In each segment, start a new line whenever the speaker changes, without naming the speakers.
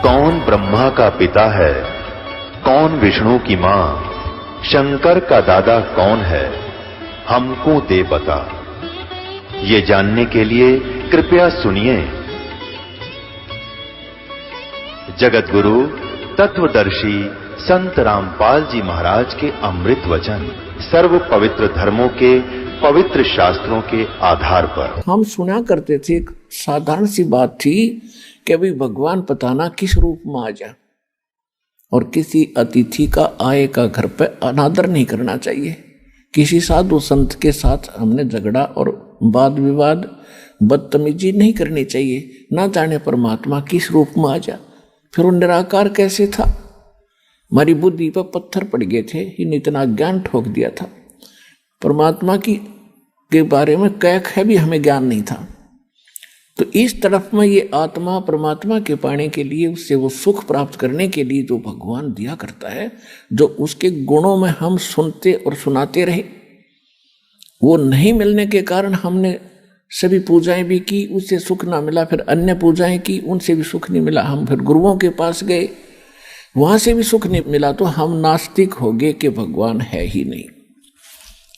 कौन ब्रह्मा का पिता है, कौन विष्णु की मां, शंकर का दादा कौन है, हमको दे बता। ये जानने के लिए कृपया सुनिए। जगत गुरु तत्वदर्शी संत रामपाल जी महाराज के अमृत वचन सर्व पवित्र धर्मों के पवित्र शास्त्रों के आधार पर
हम सुना करते थे। एक साधारण सी बात थी कि अभी भगवान पता ना किस रूप में आ जा, और किसी अतिथि का आए का घर पे अनादर नहीं करना चाहिए। किसी साधु संत के साथ हमने झगड़ा और वाद विवाद बदतमीजी नहीं करनी चाहिए। ना जाने परमात्मा किस रूप में आ जा। फिर वो निराकार कैसे था, हमारी बुद्धि पर पत्थर पड़ गए थे, इन इतना ज्ञान ठोक दिया था। परमात्मा के बारे में कैक है भी हमें ज्ञान नहीं था। तो इस तरफ में ये आत्मा परमात्मा के पाने के लिए, उससे वो सुख प्राप्त करने के लिए जो भगवान दिया करता है, जो उसके गुणों में हम सुनते और सुनाते रहे, वो नहीं मिलने के कारण हमने सभी पूजाएं भी की, उससे सुख ना मिला। फिर अन्य पूजाएं की, उनसे भी सुख नहीं मिला। हम फिर गुरुओं के पास गए, वहां से भी सुख नहीं मिला। तो हम नास्तिक हो गए कि भगवान है ही नहीं।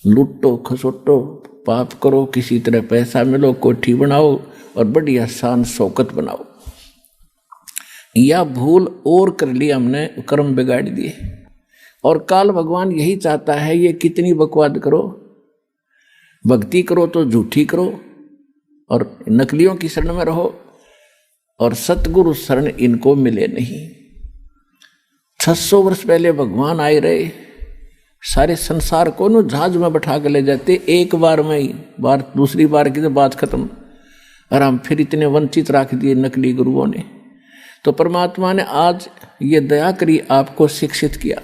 लुटो खसोटो पाप करो, किसी तरह पैसा मिलो, कोठी बनाओ और बढ़िया शान शौकत बनाओ। या भूल और कर ली हमने, कर्म बिगाड़ दिए। और काल भगवान यही चाहता है, ये कितनी बकवाद करो, भक्ति करो तो झूठी करो और नकलियों की शरण में रहो, और सतगुरु शरण इनको मिले नहीं। 600 वर्ष पहले भगवान आए रहे, सारे संसार को न जहाज में बैठा के ले जाते, एक बार में ही, बार दूसरी बार की तो बात खत्म। और हम फिर इतने वंचित रख दिए नकली गुरुओं ने। तो परमात्मा ने आज ये दया करी, आपको शिक्षित किया।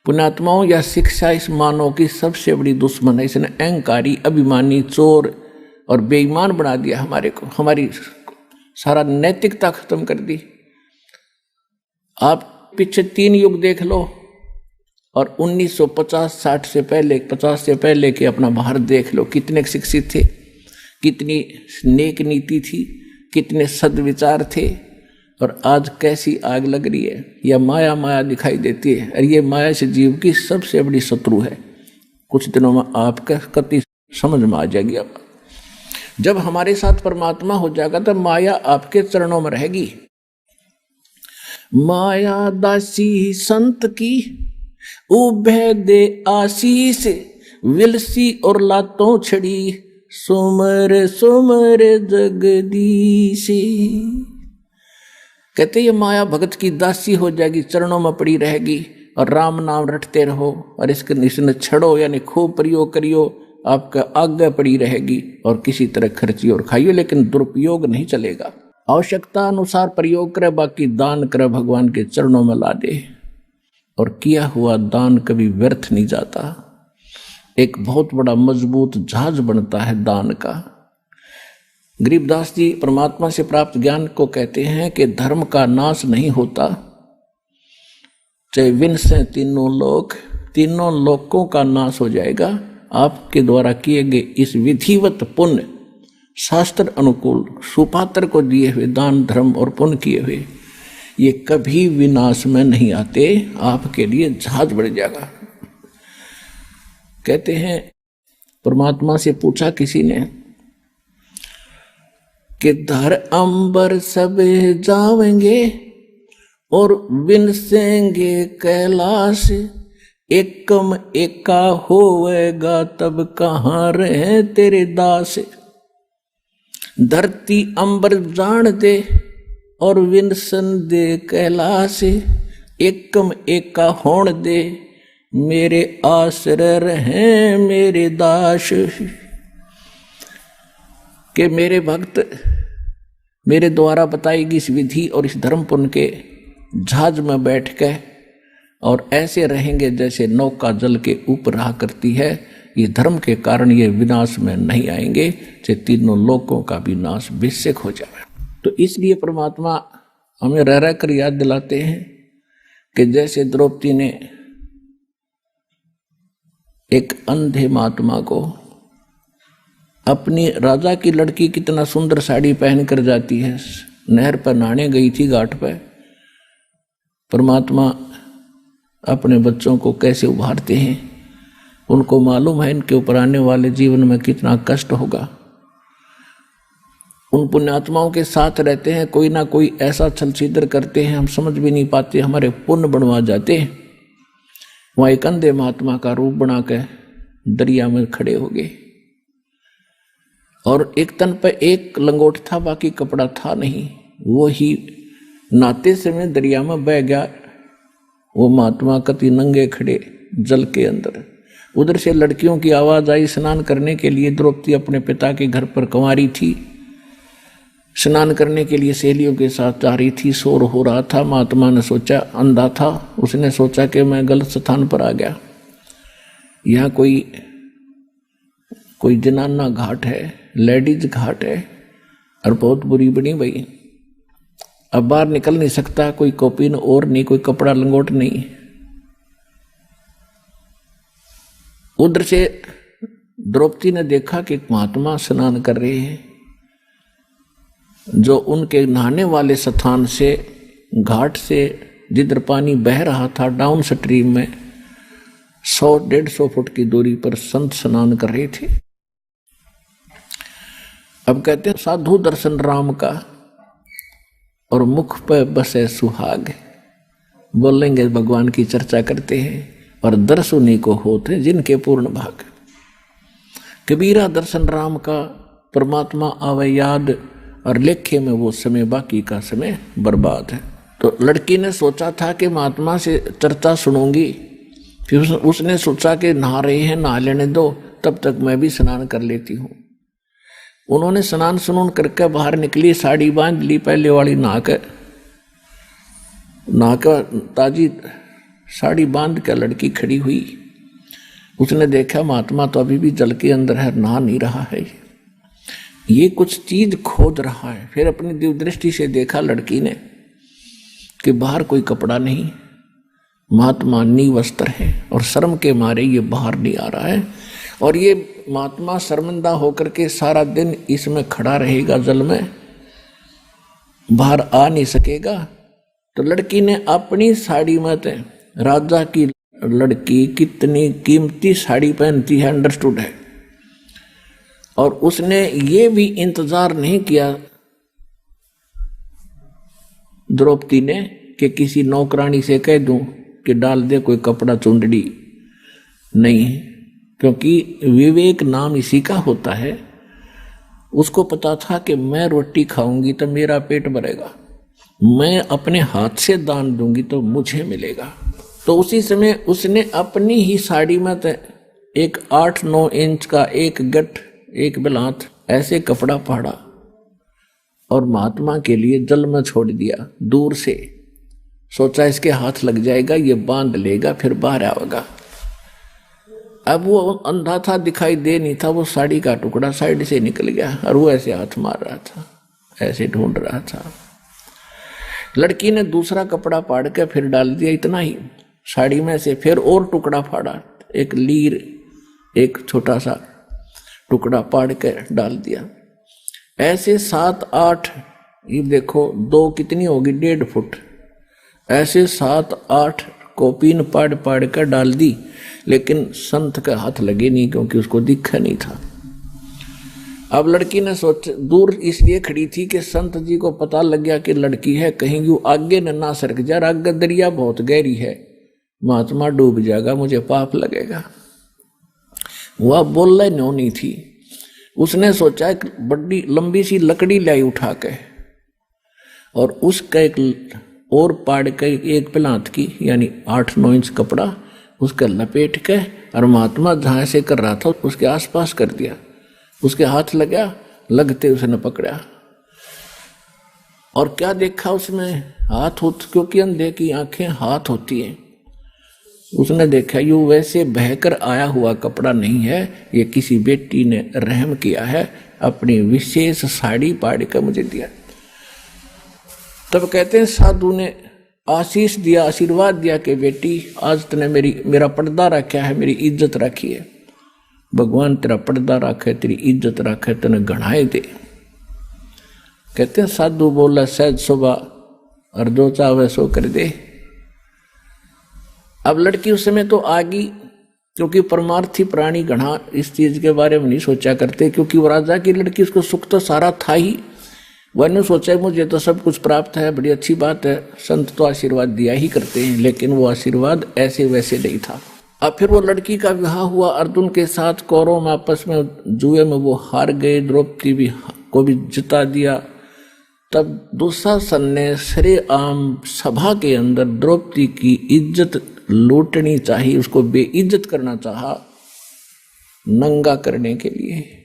पुण्यात्माओं, या शिक्षा इस मानव की सबसे बड़ी दुश्मन है। इसने अहंकारी, अभिमानी, चोर और बेईमान बना दिया हमारे को, हमारी सारा नैतिकता खत्म कर दी। आप पीछे 3 युग देख लो, और 1950-60 से पहले, 50 से पहले के अपना भारत देख लो, कितने शिक्षित थे, कितनी नेक नीति थी, कितने सद्विचार थे। और आज कैसी आग लग रही है, या माया माया दिखाई देती है। और ये माया से जीव की सबसे बड़ी शत्रु है। कुछ दिनों में आपका कति समझ में आ जाएगी। अब जब हमारे साथ परमात्मा हो जाएगा तब माया आपके चरणों में रहेगी। माया दासी संत की उभय दे आशीष, विलसी और लातों छड़ी, सुमर सुमर जगदीश। कहते ये माया भगत की दासी हो जाएगी, चरणों में पड़ी रहेगी, और राम नाम रटते रहो, और इसने छड़ो यानी खूब प्रयोग करियो, आपका आज्ञा पड़ी रहेगी, और किसी तरह खर्चियो और खाइयो, लेकिन दुरुपयोग नहीं चलेगा। आवश्यकता अनुसार प्रयोग करे, बाकी दान करे, भगवान के चरणों में ला दे। और किया हुआ दान कभी व्यर्थ नहीं जाता, एक बहुत बड़ा मजबूत जहाज बनता है दान का। गरीबदास जी परमात्मा से प्राप्त ज्ञान को कहते हैं कि धर्म का नाश नहीं होता, चाहे विनाश है तीनों लोकों का नाश हो जाएगा। आपके द्वारा किए गए इस विधिवत पुण्य, शास्त्र अनुकूल, सुपात्र को दिए हुए दान धर्म और पुण्य किए हुए, ये कभी विनाश में नहीं आते, आपके लिए जहाज बढ़ जाएगा। कहते हैं परमात्मा से पूछा किसी ने कि धर अंबर सब जावेंगे और विनसेंगे कैलाश, एकम एका होवेगा तब कहाँ रहे तेरे दास। धरती अंबर जान दे और विनसन दे कैलाश, एकम एका होण दे मेरे आश्रय रहे मेरे दास। के मेरे भक्त मेरे द्वारा बताई गई इस विधि और इस धर्म पुण्य के जहाज में बैठ के और ऐसे रहेंगे जैसे नौका जल के ऊपर रहा करती है। ये धर्म के कारण ये विनाश में नहीं आएंगे, चाहे तीनों लोकों का भी नाश बेशक हो जाए। तो इसलिए परमात्मा हमें रह रह कर याद दिलाते हैं कि जैसे द्रौपदी ने एक अंधे महात्मा को, अपनी राजा की लड़की कितना सुंदर साड़ी पहन कर जाती है, नहर पर नहाने गई थी घाट पर, परमात्मा अपने बच्चों को कैसे उभारते हैं। उनको मालूम है इनके ऊपर आने वाले जीवन में कितना कष्ट होगा। उन पुण्यात्माओं के साथ रहते हैं, कोई ना कोई ऐसा छल छिद्र करते हैं, हम समझ भी नहीं पाते, हमारे पुण्य बनवा जाते हैं। वहाँ एक अंधे महात्मा का रूप बना के दरिया में खड़े हो गए और एक तन पे एक लंगोट था, बाकी कपड़ा था नहीं। वो ही नाते समय दरिया में बह गया। वो महात्मा कति नंगे खड़े जल के अंदर। उधर से लड़कियों की आवाज आई स्नान करने के लिए। द्रौपदी अपने पिता के घर पर कुंवारी थी, स्नान करने के लिए सहेलियों के साथ जा रही थी। शोर हो रहा था। महात्मा ने सोचा, अंधा था, उसने सोचा कि मैं गलत स्थान पर आ गया, यहाँ कोई जनाना घाट है, लेडीज घाट है और बहुत बुरी बनी भाई। अब बाहर निकल नहीं सकता, कोई कॉपिन और नहीं, कोई कपड़ा लंगोट नहीं। उधर से द्रौपदी ने देखा कि महात्मा स्नान कर रहे हैं, जो उनके नहाने वाले स्थान से, घाट से जिधर पानी बह रहा था डाउन स्ट्रीम में 100-150 फुट की दूरी पर संत स्नान कर रहे थे। अब कहते हैं साधु दर्शन राम का और मुख पर बसे सुहाग। बोलेंगे भगवान की चर्चा करते हैं और दर्श उन्हीं को होते जिनके पूर्ण भाग। कबीरा दर्शन राम का, परमात्मा आवे याद और लेखे में वो समय, बाकी का समय बर्बाद है। तो लड़की ने सोचा था कि महात्मा से चर्चा सुनूंगी, फिर उसने सोचा कि नहा रहे हैं, नहा लेने दो, तब तक मैं भी स्नान कर लेती हूँ। उन्होंने स्नान सुनून करके बाहर निकली, साड़ी बांध ली पहले वाली, नहा कर ताजी साड़ी बांध कर लड़की खड़ी हुई। उसने देखा महात्मा तो अभी भी जल के अंदर है, नहा नहीं रहा है, ये कुछ चीज खोज रहा है। फिर अपनी दिव्य दृष्टि से देखा लड़की ने कि बाहर कोई कपड़ा नहीं, महात्मा निवस्त्र है और शर्म के मारे ये बाहर नहीं आ रहा है। और ये महात्मा शर्मिंदा होकर के सारा दिन इसमें खड़ा रहेगा, जल में बाहर आ नहीं सकेगा। तो लड़की ने अपनी साड़ी में, राजा की लड़की कितनी कीमती साड़ी पहनती है अंडरस्टूड है, और उसने ये भी इंतजार नहीं किया द्रौपदी ने कि किसी नौकरानी से कह दूं कि डाल दे कोई कपड़ा चुंदड़ी, नहीं, क्योंकि विवेक नाम इसी का होता है। उसको पता था कि मैं रोटी खाऊंगी तो मेरा पेट भरेगा, मैं अपने हाथ से दान दूंगी तो मुझे मिलेगा। तो उसी समय उसने अपनी ही साड़ी में एक 8-9 इंच का एक गठ, एक बिलात ऐसे कपड़ा फाड़ा और महात्मा के लिए जल में छोड़ दिया दूर से। सोचा इसके हाथ लग जाएगा, ये बांध लेगा, फिर बाहर आएगा। अब वो अंधा था, दिखाई दे नहीं था, वो साड़ी का टुकड़ा साइड से निकल गया और वो ऐसे हाथ मार रहा था, ऐसे ढूंढ रहा था। लड़की ने दूसरा कपड़ा फाड़ के फिर डाल दिया, इतना ही साड़ी में से। फिर और टुकड़ा फाड़ा, एक लीर, एक छोटा सा टुकड़ा फाड़ के डाल दिया। ऐसे 7-8, ये देखो 2 कितनी होगी, 1.5 फुट, ऐसे 7-8 कॉपीन पाड़ कर डाल दी। लेकिन संत का हाथ लगे नहीं, क्योंकि उसको दिखा नहीं था। अब लड़की ने सोचा, दूर इसलिए खड़ी थी कि संत जी को पता लग गया कि लड़की है, कहीं यूं आगे न ना सरक जा, आगे दरिया बहुत गहरी है, महात्मा डूब जाएगा, मुझे पाप लगेगा। वह बोलने नहीं थी। उसने सोचा एक बड़ी लंबी सी लकड़ी लाई उठा के और उसका एक और पाड़ के एक पिलांत की, यानी 8-9 इंच कपड़ा उसका लपेट के, और महात्मा जहां से कर रहा था उसके आसपास कर दिया। उसके हाथ लगा, लगते उसने पकड़ा और क्या देखा उसमें, हाथ होत, क्योंकि अंधे की आंखें हाथ होती हैं। उसने देखा ये वैसे बहकर आया हुआ कपड़ा नहीं है, ये किसी बेटी ने रहम किया है, अपनी विशेष साड़ी पाड़ कर मुझे दिया। तब कहते हैं साधु ने आशीष दिया, आशीर्वाद दिया कि बेटी आज तूने मेरा पर्दा रखा है, मेरी इज्जत रखी है, भगवान तेरा पर्दा रखे, तेरी इज्जत रखे, तेने गढ़ाए दे। कहते हैं साधु बोला सहज सुबह और जो चाहे सो कर दे। अब लड़की उस समय तो आ गई, क्योंकि परमार्थी प्राणी घना इस चीज के बारे में नहीं सोचा करते, क्योंकि वो राजा की लड़की, उसको सुख तो सारा था ही। वह सोचा मुझे तो सब कुछ प्राप्त है, बड़ी अच्छी बात है, संत तो आशीर्वाद दिया ही करते हैं, लेकिन वो आशीर्वाद ऐसे वैसे नहीं था। अब फिर वो लड़की का विवाह हुआ अर्जुन के साथ, कौरवों में आपस में जुए में वो हार गए, द्रौपदी भी को भी जिता दिया। तब दुशासन ने सरेआम सभा के अंदर द्रौपदी की इज्जत लूटनी चाहिए, उसको बेइज्जत करना चाहा, नंगा करने के लिए।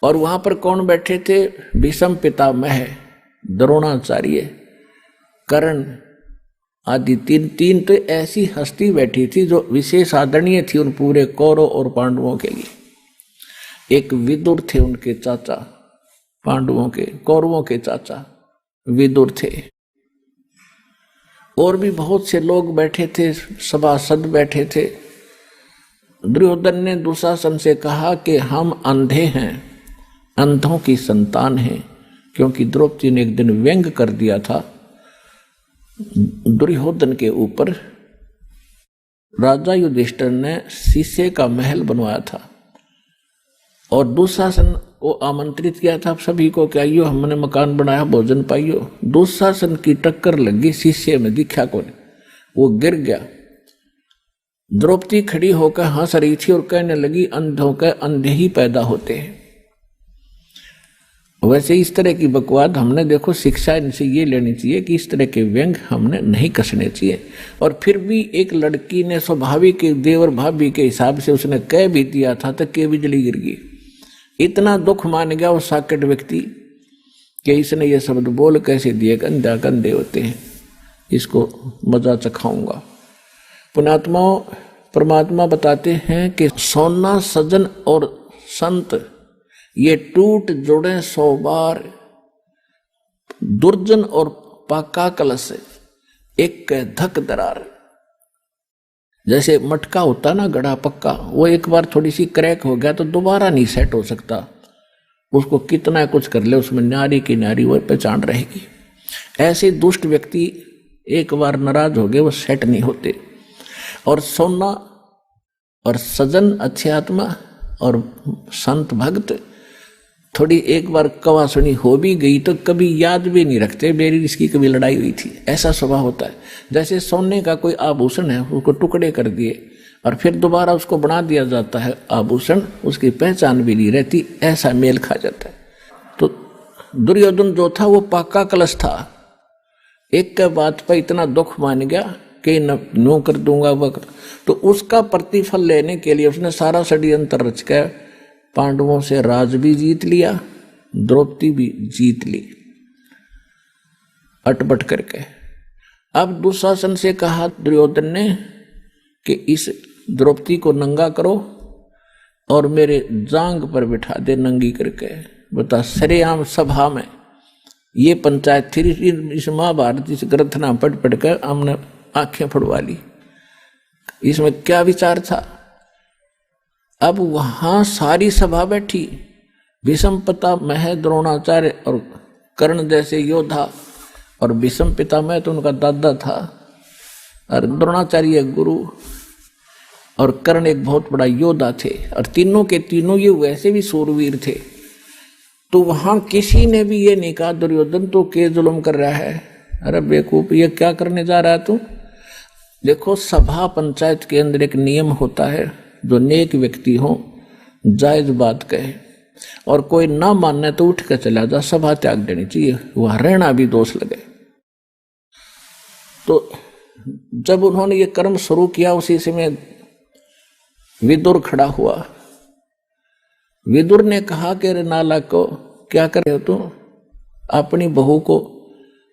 और वहां पर कौन बैठे थे? भीष्म पितामह, द्रोणाचार्य, कर्ण आदि तीन तो ऐसी हस्ती बैठी थी जो विशेष आदरणीय थी उन पूरे कौरव और पांडवों के लिए। एक विदुर थे, उनके चाचा, पांडवों के, कौरवों के चाचा विदुर थे। और भी बहुत से लोग बैठे थे, सभासद बैठे थे। दुर्योधन ने दुशासन से कहा कि हम अंधे हैं, अंधों की संतान हैं, क्योंकि द्रौपदी ने एक दिन व्यंग कर दिया था दुर्योधन के ऊपर। राजा युधिष्ठिर ने शीशे का महल बनवाया था और दुशासन को आमंत्रित किया था सभी को कि आइयो, हमने मकान बनाया, भोजन पाइयो। दुशासन की टक्कर लगी शीशे में, दिखा को वो गिर गया। द्रौपदी खड़ी होकर हंस रही थी और कहने लगी, अंधों के अंधे ही पैदा होते हैं। वैसे इस तरह की बकवाद हमने, देखो, शिक्षा इनसे ये लेनी चाहिए कि इस तरह के व्यंग हमने नहीं कसने चाहिए। और फिर भी एक लड़की ने स्वाभाविक देवर भाभी के हिसाब से उसने कह भी दिया था तो के बिजली गिर गई। इतना दुख मान गया वो साकेट व्यक्ति कि इसने ये शब्द बोल कैसे दिए, गंदा गंदे होते हैं, इसको मजा चखाऊंगा। पुण्यात्माओं, परमात्मा बताते हैं कि सोना सजन और संत ये टूट जुड़े 100 बार, दुर्जन और पाका कलश एक धक दरार। जैसे मटका होता ना, गड़ा पक्का, वो एक बार थोड़ी सी क्रैक हो गया तो दोबारा नहीं सेट हो सकता, उसको कितना कुछ कर ले उसमें नारी की नारी वो पहचान रहेगी। ऐसे दुष्ट व्यक्ति एक बार नाराज हो गए वो सेट नहीं होते। और सोना और सजन, अच्छी आत्मा और संत भक्त थोड़ी एक बार कवा सुनी हो भी गई तो कभी याद भी नहीं रखते मेरी इसकी कभी लड़ाई हुई थी, ऐसा स्वभाव होता है। जैसे सोने का कोई आभूषण है, उसको टुकड़े कर दिए और फिर दोबारा उसको बना दिया जाता है आभूषण, उसकी पहचान भी नहीं रहती, ऐसा मेल खा जाता है। तो दुर्योधन जो था वो पाका कलश था, एक के बात पर इतना दुख मान गया कि नो कर दूंगा वह, तो उसका प्रतिफल लेने के लिए उसने सारा षड्यंत्र रच कर पांडवों से राज भी जीत लिया, द्रौपदी भी जीत ली अटपट करके। अब दुशासन से कहा दुर्योधन ने कि इस द्रौपदी को नंगा करो और मेरे जांग पर बिठा दे नंगी करके। बता, सरेआम सभा में ये पंचायत थी, इस महाभारत इस ग्रंथना पढ़ पढ़ कर हमने आंखें फड़वा ली, इसमें क्या विचार था। अब वहां सारी सभा बैठी, भीष्म पितामह, द्रोणाचार्य और कर्ण जैसे योद्धा, और भीष्म पितामह तो उनका दादा था, और द्रोणाचार्य गुरु, और कर्ण एक बहुत बड़ा योद्धा थे, और तीनों के तीनों ये वैसे भी सूरवीर थे। तो वहां किसी ने भी ये नहीं कहा दुर्योधन तो के जुल्म कर रहा है, अरे बेवकूफ ये क्या करने जा रहा है तू। देखो, सभा पंचायत के अंदर एक नियम होता है, जो नेक व्यक्ति हो जायज बात कहे, और कोई ना मानने तो उठ कर चला जा, सभा त्याग देनी चाहिए, वहां रहना भी दोष लगे। तो जब उन्होंने ये कर्म शुरू किया उसी समय विदुर खड़ा हुआ। विदुर ने कहा कि रे नालायक को क्या कर रहे हो तुम, अपनी बहू को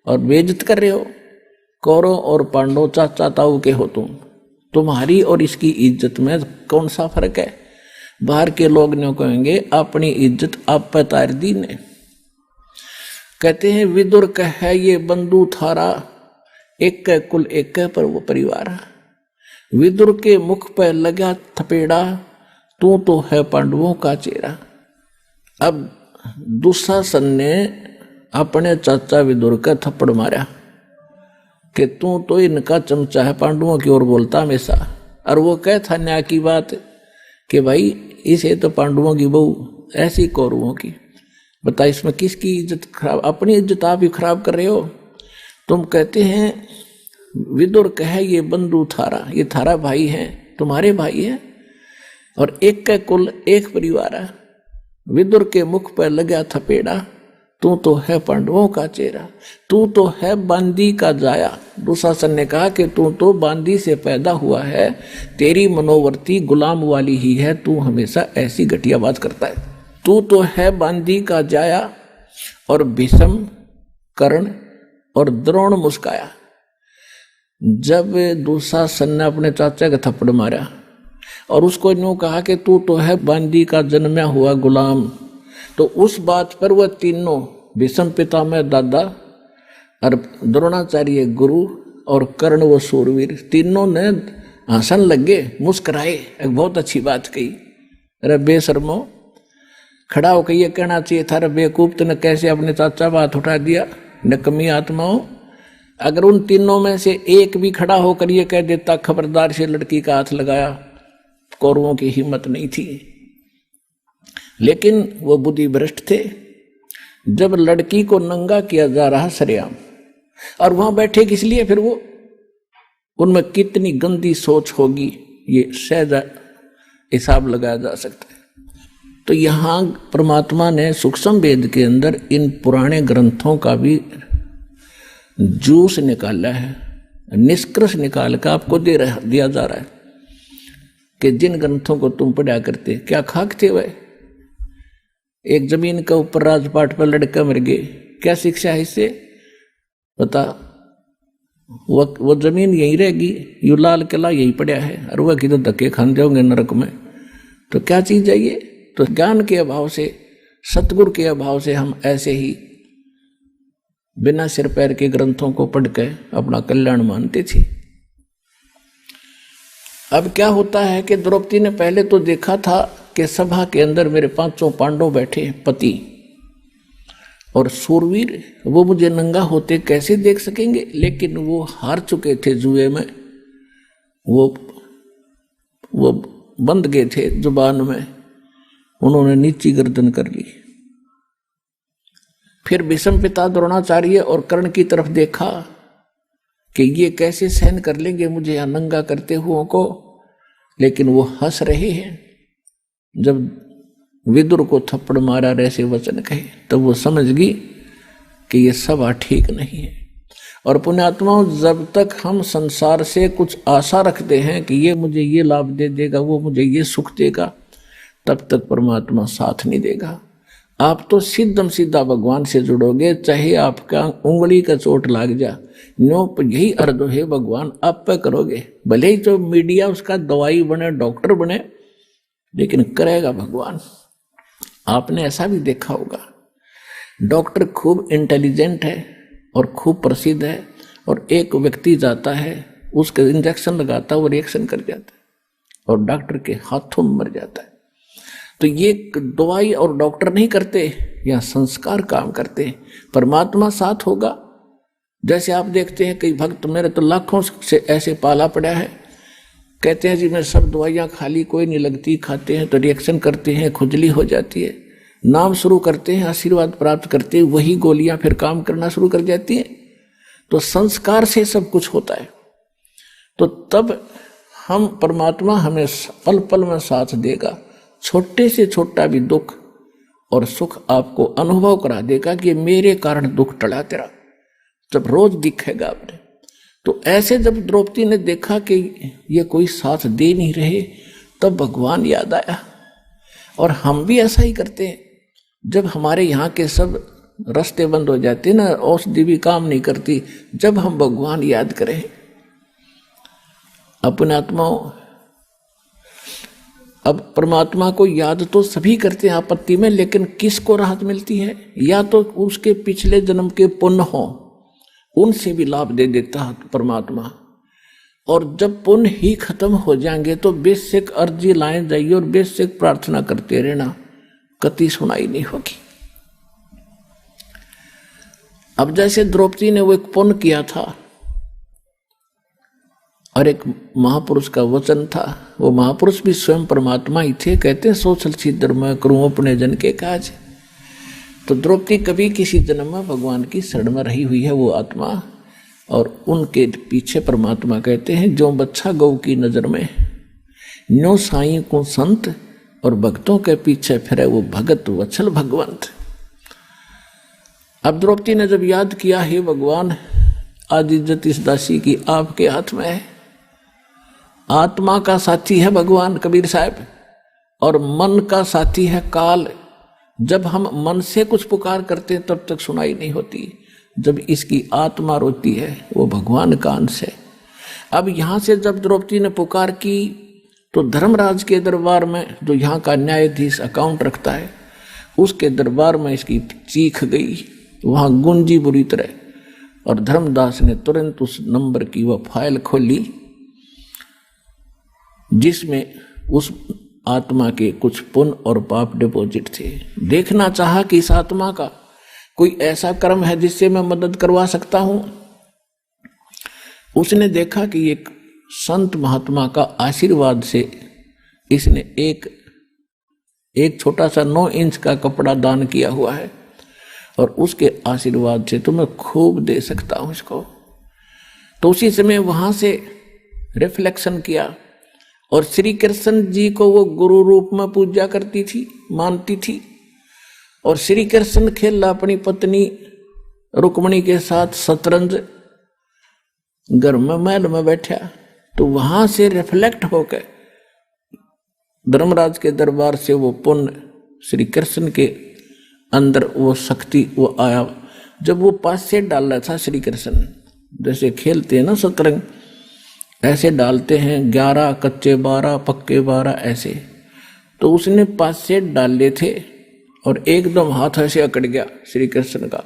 और बेइज्जत कर रहे हो। कौरव और पांडव चाचा ताऊ के हो तुम, तुम्हारी और इसकी इज्जत में कौन सा फर्क है। बाहर के लोग ने कहेंगे अपनी इज्जत आप पर तार दी ने। कहते हैं विदुर कह ये बंधु थारा, एक के कुल एक के पर वो परिवार। विदुर के मुख पर लगा थपेड़ा, तू तो है पांडवों का चेहरा। अब दुशासन ने अपने चाचा विदुर का थप्पड़ मारा, कि तू तो इनका चमचा है, पांडवों की ओर बोलता हमेशा। और वो कह था न्याय की बात कि भाई इसे तो पांडवों की बहू ऐसी कौरवों की, बता इसमें किसकी इज्जत खराब, अपनी इज्जत आप ही खराब कर रहे हो। तुम कहते हैं विदुर कहे ये बंधु थारा, ये थारा भाई है, तुम्हारे भाई है, और एक का कुल एक परिवार है। विदुर के मुख पर लगा थपेड़ा, तू तो है पांडवों का चेहरा, तू तो है बांदी का जाया। दुशासन ने कहा कि तू तो बांदी से पैदा हुआ है, तेरी मनोवर्ती गुलाम वाली ही है, तू हमेशा ऐसी घटिया बात करता है। तू तो है बांदी का जाया। और भीष्म, कर्ण और द्रोण मुस्काया। जब दुशासन ने अपने चाचा का थप्पड़ मारा और उसको यूं कहा कि तू तो है बांदी का जन्मा हुआ गुलाम, तो उस बात पर वह तीनों भीष्म पितामह दादा और द्रोणाचार्य गुरु और कर्ण वो सूरवीर तीनों ने हंसन लगे, मुस्कुराए, एक बहुत अच्छी बात कही। अरे बेशर्मो, खड़ा होकर ये कहना चाहिए था, अरे बेवकूफ तूने कैसे अपने चाचा बात उठा दिया, नकमी आत्माओं। अगर उन तीनों में से एक भी खड़ा होकर ये कह देता खबरदार से लड़की का हाथ लगाया, कौरवों की हिम्मत नहीं थी। लेकिन वो बुद्धि भ्रष्ट थे। जब लड़की को नंगा किया जा रहा सरेआम, और वहां बैठे किस लिए, फिर वो उनमें कितनी गंदी सोच होगी ये सहज हिसाब लगाया जा सकता है। तो यहां परमात्मा ने सूक्ष्म वेद के अंदर इन पुराने ग्रंथों का भी जूस निकाला है, निष्कर्ष निकाल कर आपको दिया जा रहा है कि जिन ग्रंथों को तुम पढ़ा करते क्या खाक थे वह। एक जमीन के ऊपर राजपाट पर लड़का मर गए, क्या शिक्षा है इससे, बता। वो जमीन यहीं रहेगी, यू लाल किला यही पड़ा है, और वह की तो धक्के खान जाओगे नरक में। तो क्या चीज है ये। तो ज्ञान के अभाव से, सतगुरु के अभाव से हम ऐसे ही बिना सिर पैर के ग्रंथों को पढ़ के अपना कल्याण मानते थे। अब क्या होता है कि द्रौपदी ने पहले तो देखा था कि सभा के अंदर मेरे 500 पांडव बैठे, पति और सूरवीर, वो मुझे नंगा होते कैसे देख सकेंगे। लेकिन वो हार चुके थे जुए में, वो बंद गए थे जुबान में, उन्होंने नीची गर्दन कर ली। फिर भीष्म पिता द्रोणाचार्य और कर्ण की तरफ देखा कि ये कैसे सहन कर लेंगे मुझे यहां नंगा करते हुओं को, लेकिन वो हंस रहे हैं। जब विदुर को थप्पड़ मारा ऐसे वचन कहे, तब वो समझ गई कि ये सभा ठीक नहीं है। और पुण्यात्माओं, जब तक हम संसार से कुछ आशा रखते हैं कि ये मुझे ये लाभ दे देगा, वो मुझे ये सुख देगा, तब तक परमात्मा साथ नहीं देगा। आप तो सीधम सीधा भगवान से जुड़ोगे, चाहे आपका उंगली का चोट लाग जा, नो यही अर्थ है भगवान आप पे करोगे। भले ही तो मीडिया उसका दवाई बने, डॉक्टर बने, लेकिन करेगा भगवान। आपने ऐसा भी देखा होगा, डॉक्टर खूब इंटेलिजेंट है और खूब प्रसिद्ध है, और एक व्यक्ति जाता है उसके इंजेक्शन लगाता है, वो रिएक्शन कर जाता है और डॉक्टर के हाथों में मर जाता है। तो ये दवाई और डॉक्टर नहीं करते, या संस्कार काम करते। परमात्मा साथ होगा। जैसे आप देखते हैं कई भक्त, मेरे तो लाखों से ऐसे पाला पड़ा है, कहते हैं जी मैं सब दवाइयाँ खा ली, कोई नहीं लगती, खाते हैं तो रिएक्शन करते हैं, खुजली हो जाती है, नाम शुरू करते हैं, आशीर्वाद प्राप्त करते हैं, वही गोलियां फिर काम करना शुरू कर जाती हैं। तो संस्कार से सब कुछ होता है। तो तब हम परमात्मा हमें पल पल में साथ देगा। छोटे से छोटा भी दुख और सुख आपको अनुभव करा देगा कि मेरे कारण दुख टला तेरा, जब रोज दिखेगा आपने। तो ऐसे जब द्रौपदी ने देखा कि ये कोई साथ दे नहीं रहे, तब भगवान याद आया। और हम भी ऐसा ही करते हैं, जब हमारे यहाँ के सब रास्ते बंद हो जाते ना, औषधि भी काम नहीं करती, जब हम भगवान याद करें। अपने आत्माओं, अब परमात्मा को याद तो सभी करते हैं आपत्ति में, लेकिन किसको राहत मिलती है? या तो उसके पिछले जन्म के पुण्य हो, उनसे भी लाभ दे देता है परमात्मा। और जब पुण्य ही खत्म हो जाएंगे तो बेशक अर्जी लाए जाइए और बेशक प्रार्थना करते रहना, कति सुनाई नहीं होगी। अब जैसे द्रौपदी ने वो एक पुण्य किया था, और एक महापुरुष का वचन था, वो महापुरुष भी स्वयं परमात्मा ही थे। कहते हैं सोचल सिद्धर मैं करूं अपने जन के काज। तो द्रौपदी कभी किसी जन्म में भगवान की शरण में रही हुई है वो आत्मा, और उनके पीछे परमात्मा कहते हैं जो बच्चा गौ की नजर में न्यो साई को संत, और भक्तों के पीछे फिरे वो भगत वत्सल भगवंत। अब द्रौपदी ने जब याद किया, हे भगवान आज इज्जत इस दासी की आपके हाथ में है। आत्मा का साथी है भगवान कबीर साहब, और मन का साथी है काल। जब हम मन से कुछ पुकार करते हैं तब तक सुनाई नहीं होती, जब इसकी आत्मा रोती है वो भगवान का अंश है। अब यहां से जब द्रौपदी ने पुकार की तो धर्मराज के दरबार में, जो यहाँ का न्यायाधीश अकाउंट रखता है, उसके दरबार में इसकी चीख गई, वहां गुंजी बुरी तरह। और धर्मदास ने तुरंत उस नंबर की वह फाइल खोली जिसमें उस आत्मा के कुछ पुण्य और पाप डिपॉजिट थे। देखना चाहा कि इस आत्मा का कोई ऐसा कर्म है जिससे मैं मदद करवा सकता हूं। उसने देखा कि एक संत महात्मा का आशीर्वाद से इसने एक छोटा सा 9 इंच का कपड़ा दान किया हुआ है, और उसके आशीर्वाद से तो मैं खूब दे सकता हूं इसको। तो उसी समय वहां से रिफ्लेक्शन किया, और श्री कृष्ण जी को वो गुरु रूप में पूजा करती थी, मानती थी। और श्री कृष्ण खेला अपनी पत्नी रुक्मणी के साथ शतरंज घर में महल में बैठा। तो वहां से रिफ्लेक्ट होकर धर्मराज के दरबार से वो पुण्य श्री कृष्ण के अंदर वो शक्ति वो आया। जब वो पास से डाल रहा था श्री कृष्ण, जैसे खेलते हैं ना शतरंज, ऐसे डालते हैं 11 कच्चे 12 पक्के 12 ऐसे। तो उसने पास से डाले थे और एकदम हाथ ऐसे अकड़ गया श्री कृष्ण का,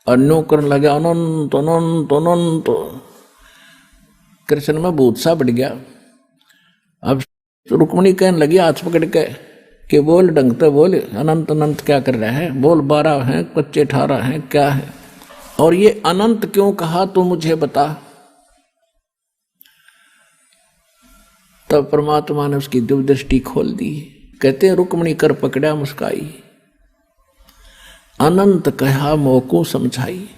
और नो करने लगा अनंत अनंत अनंत। कृष्ण में भूत सा बढ़ गया। अब रुक्मणी कहने लगी हाथ पकड़ के कि बोल ढंग से बोल, अनंत अनंत क्या कर रहा है, बोल 12 हैं कच्चे 18 हैं क्या है, और ये अनंत क्यों कहा तो मुझे बता। तब परमात्मा ने उसकी दिव्य दृष्टि खोल दी। कहते हैं रुक्मणी कर पकड़ा मुस्काई, अनंत कहा मोको समझाई।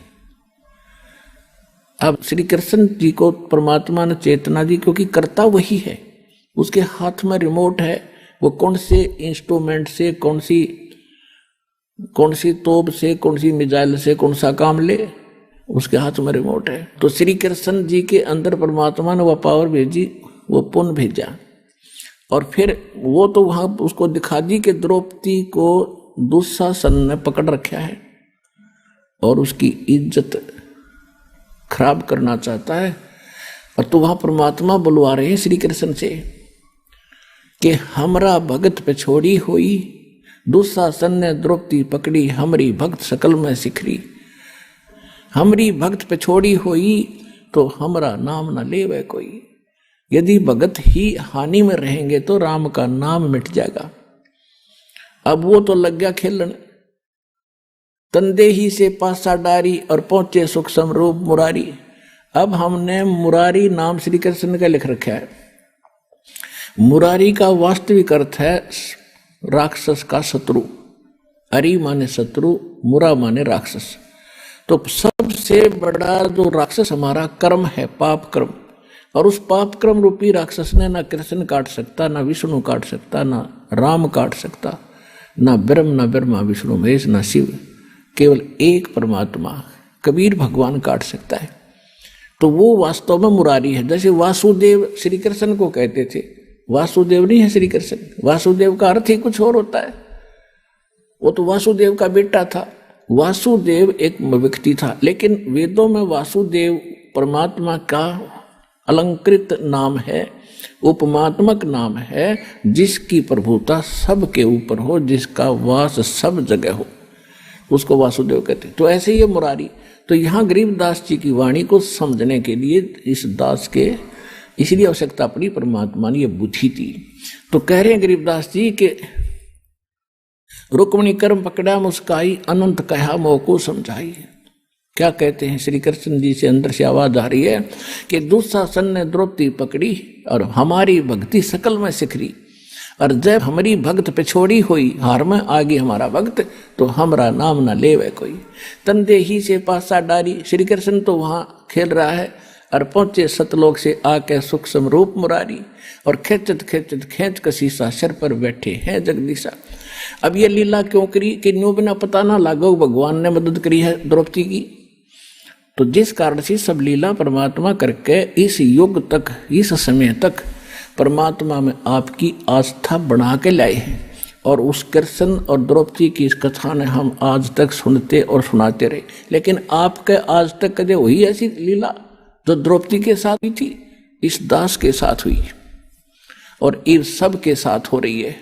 अब श्री कृष्ण जी को परमात्मा ने चेतना दी, क्योंकि करता वही है, उसके हाथ में रिमोट है। वो कौन से इंस्ट्रूमेंट से कौन सी तोप से कौन सी मिसाइल से कौन सा काम ले, उसके हाथ में रिमोट है। तो श्री कृष्ण जी के अंदर परमात्मा ने वह पावर भेजी, वो पुण्य भेजा, और फिर वो तो वहां उसको दिखा दी कि द्रौपदी को दुशासन ने पकड़ रखा है और उसकी इज्जत खराब करना चाहता है। और तो वहां परमात्मा बुलवा रहे हैं श्री कृष्ण से कि हमरा भगत पे छोड़ी हुई, दुशासन ने द्रौपदी पकड़ी, हमरी भक्त सकल में सिखरी। हमरी भक्त पे छोड़ी हुई तो हमरा नाम न लेवे कोई। यदि भगत ही हानि में रहेंगे तो राम का नाम मिट जाएगा। अब वो तो लग गया खेलन, तंदे ही से पासा डारी और पहुंचे सुख समरूप मुरारी। अब हमने मुरारी नाम श्री कृष्ण का लिख रखा है। मुरारी का वास्तविक अर्थ है राक्षस का शत्रु। अरि माने शत्रु, मुरा माने राक्षस। तो सबसे बड़ा जो राक्षस हमारा कर्म है, पाप कर्म, और उस पाप कर्म रूपी राक्षस ने ना कृष्ण काट सकता, ना विष्णु काट सकता, ना राम काट सकता, ना ब्रह्मा विष्णु महेश, ना शिव, केवल एक परमात्मा कबीर भगवान काट सकता है। तो वो वास्तव में मुरारी है। जैसे वासुदेव श्री कृष्ण को कहते थे, वासुदेव नहीं है श्री कृष्ण, वासुदेव का अर्थ ही कुछ और होता है। वो तो वासुदेव का बेटा था। वासुदेव एक व्यक्ति था, लेकिन वेदों में वासुदेव परमात्मा का अलंकृत नाम है, उपमात्मक नाम है, जिसकी प्रभुता सबके ऊपर हो, जिसका वास सब जगह हो, उसको वासुदेव कहते। तो ऐसे ही मुरारी। तो यहाँ गरीबदास जी की वाणी को समझने के लिए इस दास के इसलिए आवश्यकता पड़ी, परमात्मा ने ये बुद्धि दी। तो कह रहे हैं गरीबदास जी के रुक्मणी कर्म पकड़ा मुस्काई, अनंत कहा मोको समझाई। क्या कहते हैं श्री कृष्ण जी से अंदर से आवाज आ रही है कि दुशासन ने द्रौपदी पकड़ी और हमारी भक्ति सकल में सिखरी, और जब हमारी भक्त पिछोड़ी हुई हार में आगे हमारा भक्त, तो हमारा नाम न लेवे कोई। तंदे ही से पासा डारी, श्री कृष्ण तो वहां खेल रहा है और पहुंचे सतलोक से आके सूक्ष्म रूप मुरारी, और खेचत खेचत खेच कसीसा सिर पर बैठे हैं जगदीशा। अब ये लीला क्यों करी कि न्यू बिना पता ना लागो भगवान ने मदद करी है द्रौपदी की। तो जिस कारण से सब लीला परमात्मा करके इस युग तक, इस समय तक परमात्मा में आपकी आस्था बना के लाए हैं, और उस कृष्ण और द्रौपदी की इस कथा ने हम आज तक सुनते और सुनाते रहे। लेकिन आपके आज तक कदे हुई ऐसी लीला जो द्रौपदी के साथ हुई थी, इस दास के साथ हुई और इस सब के साथ हो रही है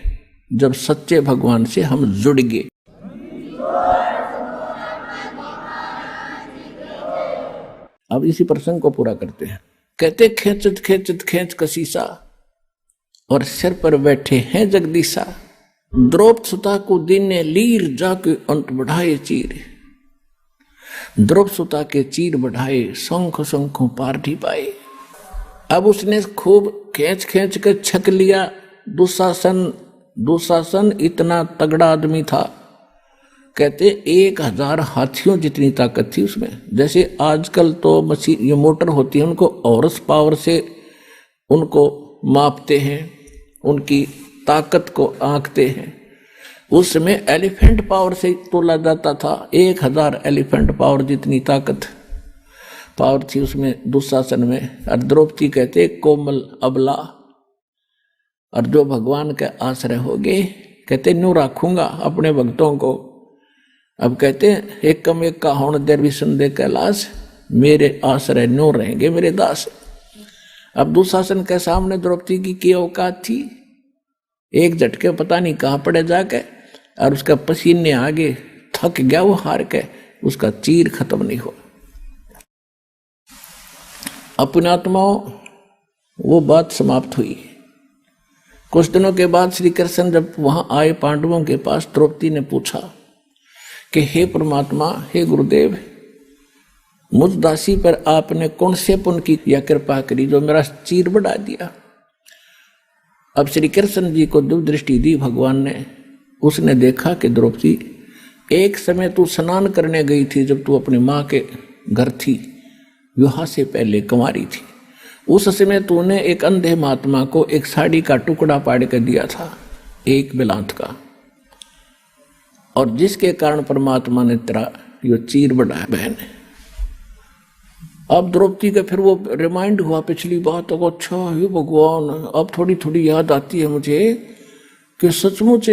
जब सच्चे भगवान से हम जुड़ गए। अब इसी प्रसंग को पूरा करते हैं। कहते खेचत खेचत खेच कसीसा, और सिर पर बैठे हैं जगदीशा। द्रौपद सुता को दिन ने लीर जाके अंत बढ़ाए चीर, द्रौपद सुता के चीर बढ़ाए शंख शंखों पार ढी पाए। अब उसने खूब खींच खींच कर छक लिया। दुशासन इतना तगड़ा आदमी था, कहते 1000 हाथियों जितनी ताकत थी उसमें। जैसे आजकल तो मशीन ये मोटर होती है, उनको हॉर्स पावर से उनको मापते हैं, उनकी ताकत को आंकते हैं। उस समय एलिफेंट पावर से तोला जाता था। 1000 एलिफेंट पावर जितनी ताकत पावर थी उसमें दुशासन में। और द्रौपदी कहते कोमल अबला, और जो भगवान के आश्रय हो गए, कहते न्यू रखूंगा अपने भक्तों को। अब कहते एक कम एक का होण देर भी संदेह कैलाश, मेरे आश्रय न्यू रहेंगे मेरे दास। अब दुशासन के सामने द्रौपदी की क्या औकात थी। एक झटके पता नहीं कहां पड़े जाके, और उसका पसीने आगे थक गया वो हार के, उसका चीर खत्म नहीं हुआ। अपने आत्माओं वो बात समाप्त हुई। कुछ दिनों के बाद श्री कृष्ण जब वहां आए पांडवों के पास, द्रौपदी ने पूछा कि हे परमात्मा, हे गुरुदेव, मुझ दासी पर आपने कौन से पुण्य की या कृपा करी जो मेरा चीर बढ़ा दिया। अब श्री कृष्ण जी को दिव्य दृष्टि दी भगवान ने। उसने देखा कि द्रौपदी, एक समय तू स्नान करने गई थी जब तू अपनी माँ के घर थी, विवाह से पहले कुंवारी थी। उस समय तूने एक अंधे महात्मा को एक साड़ी का टुकड़ा पाड़ कर दिया था, एक बिलांत का, और जिसके कारण परमात्मा ने तेरा यो चीर बढ़ाया बहन। अब द्रौपदी का फिर वो रिमाइंड हुआ पिछली बात को, अच्छा हे भगवान, अब थोड़ी थोड़ी याद आती है मुझे कि सचमुच।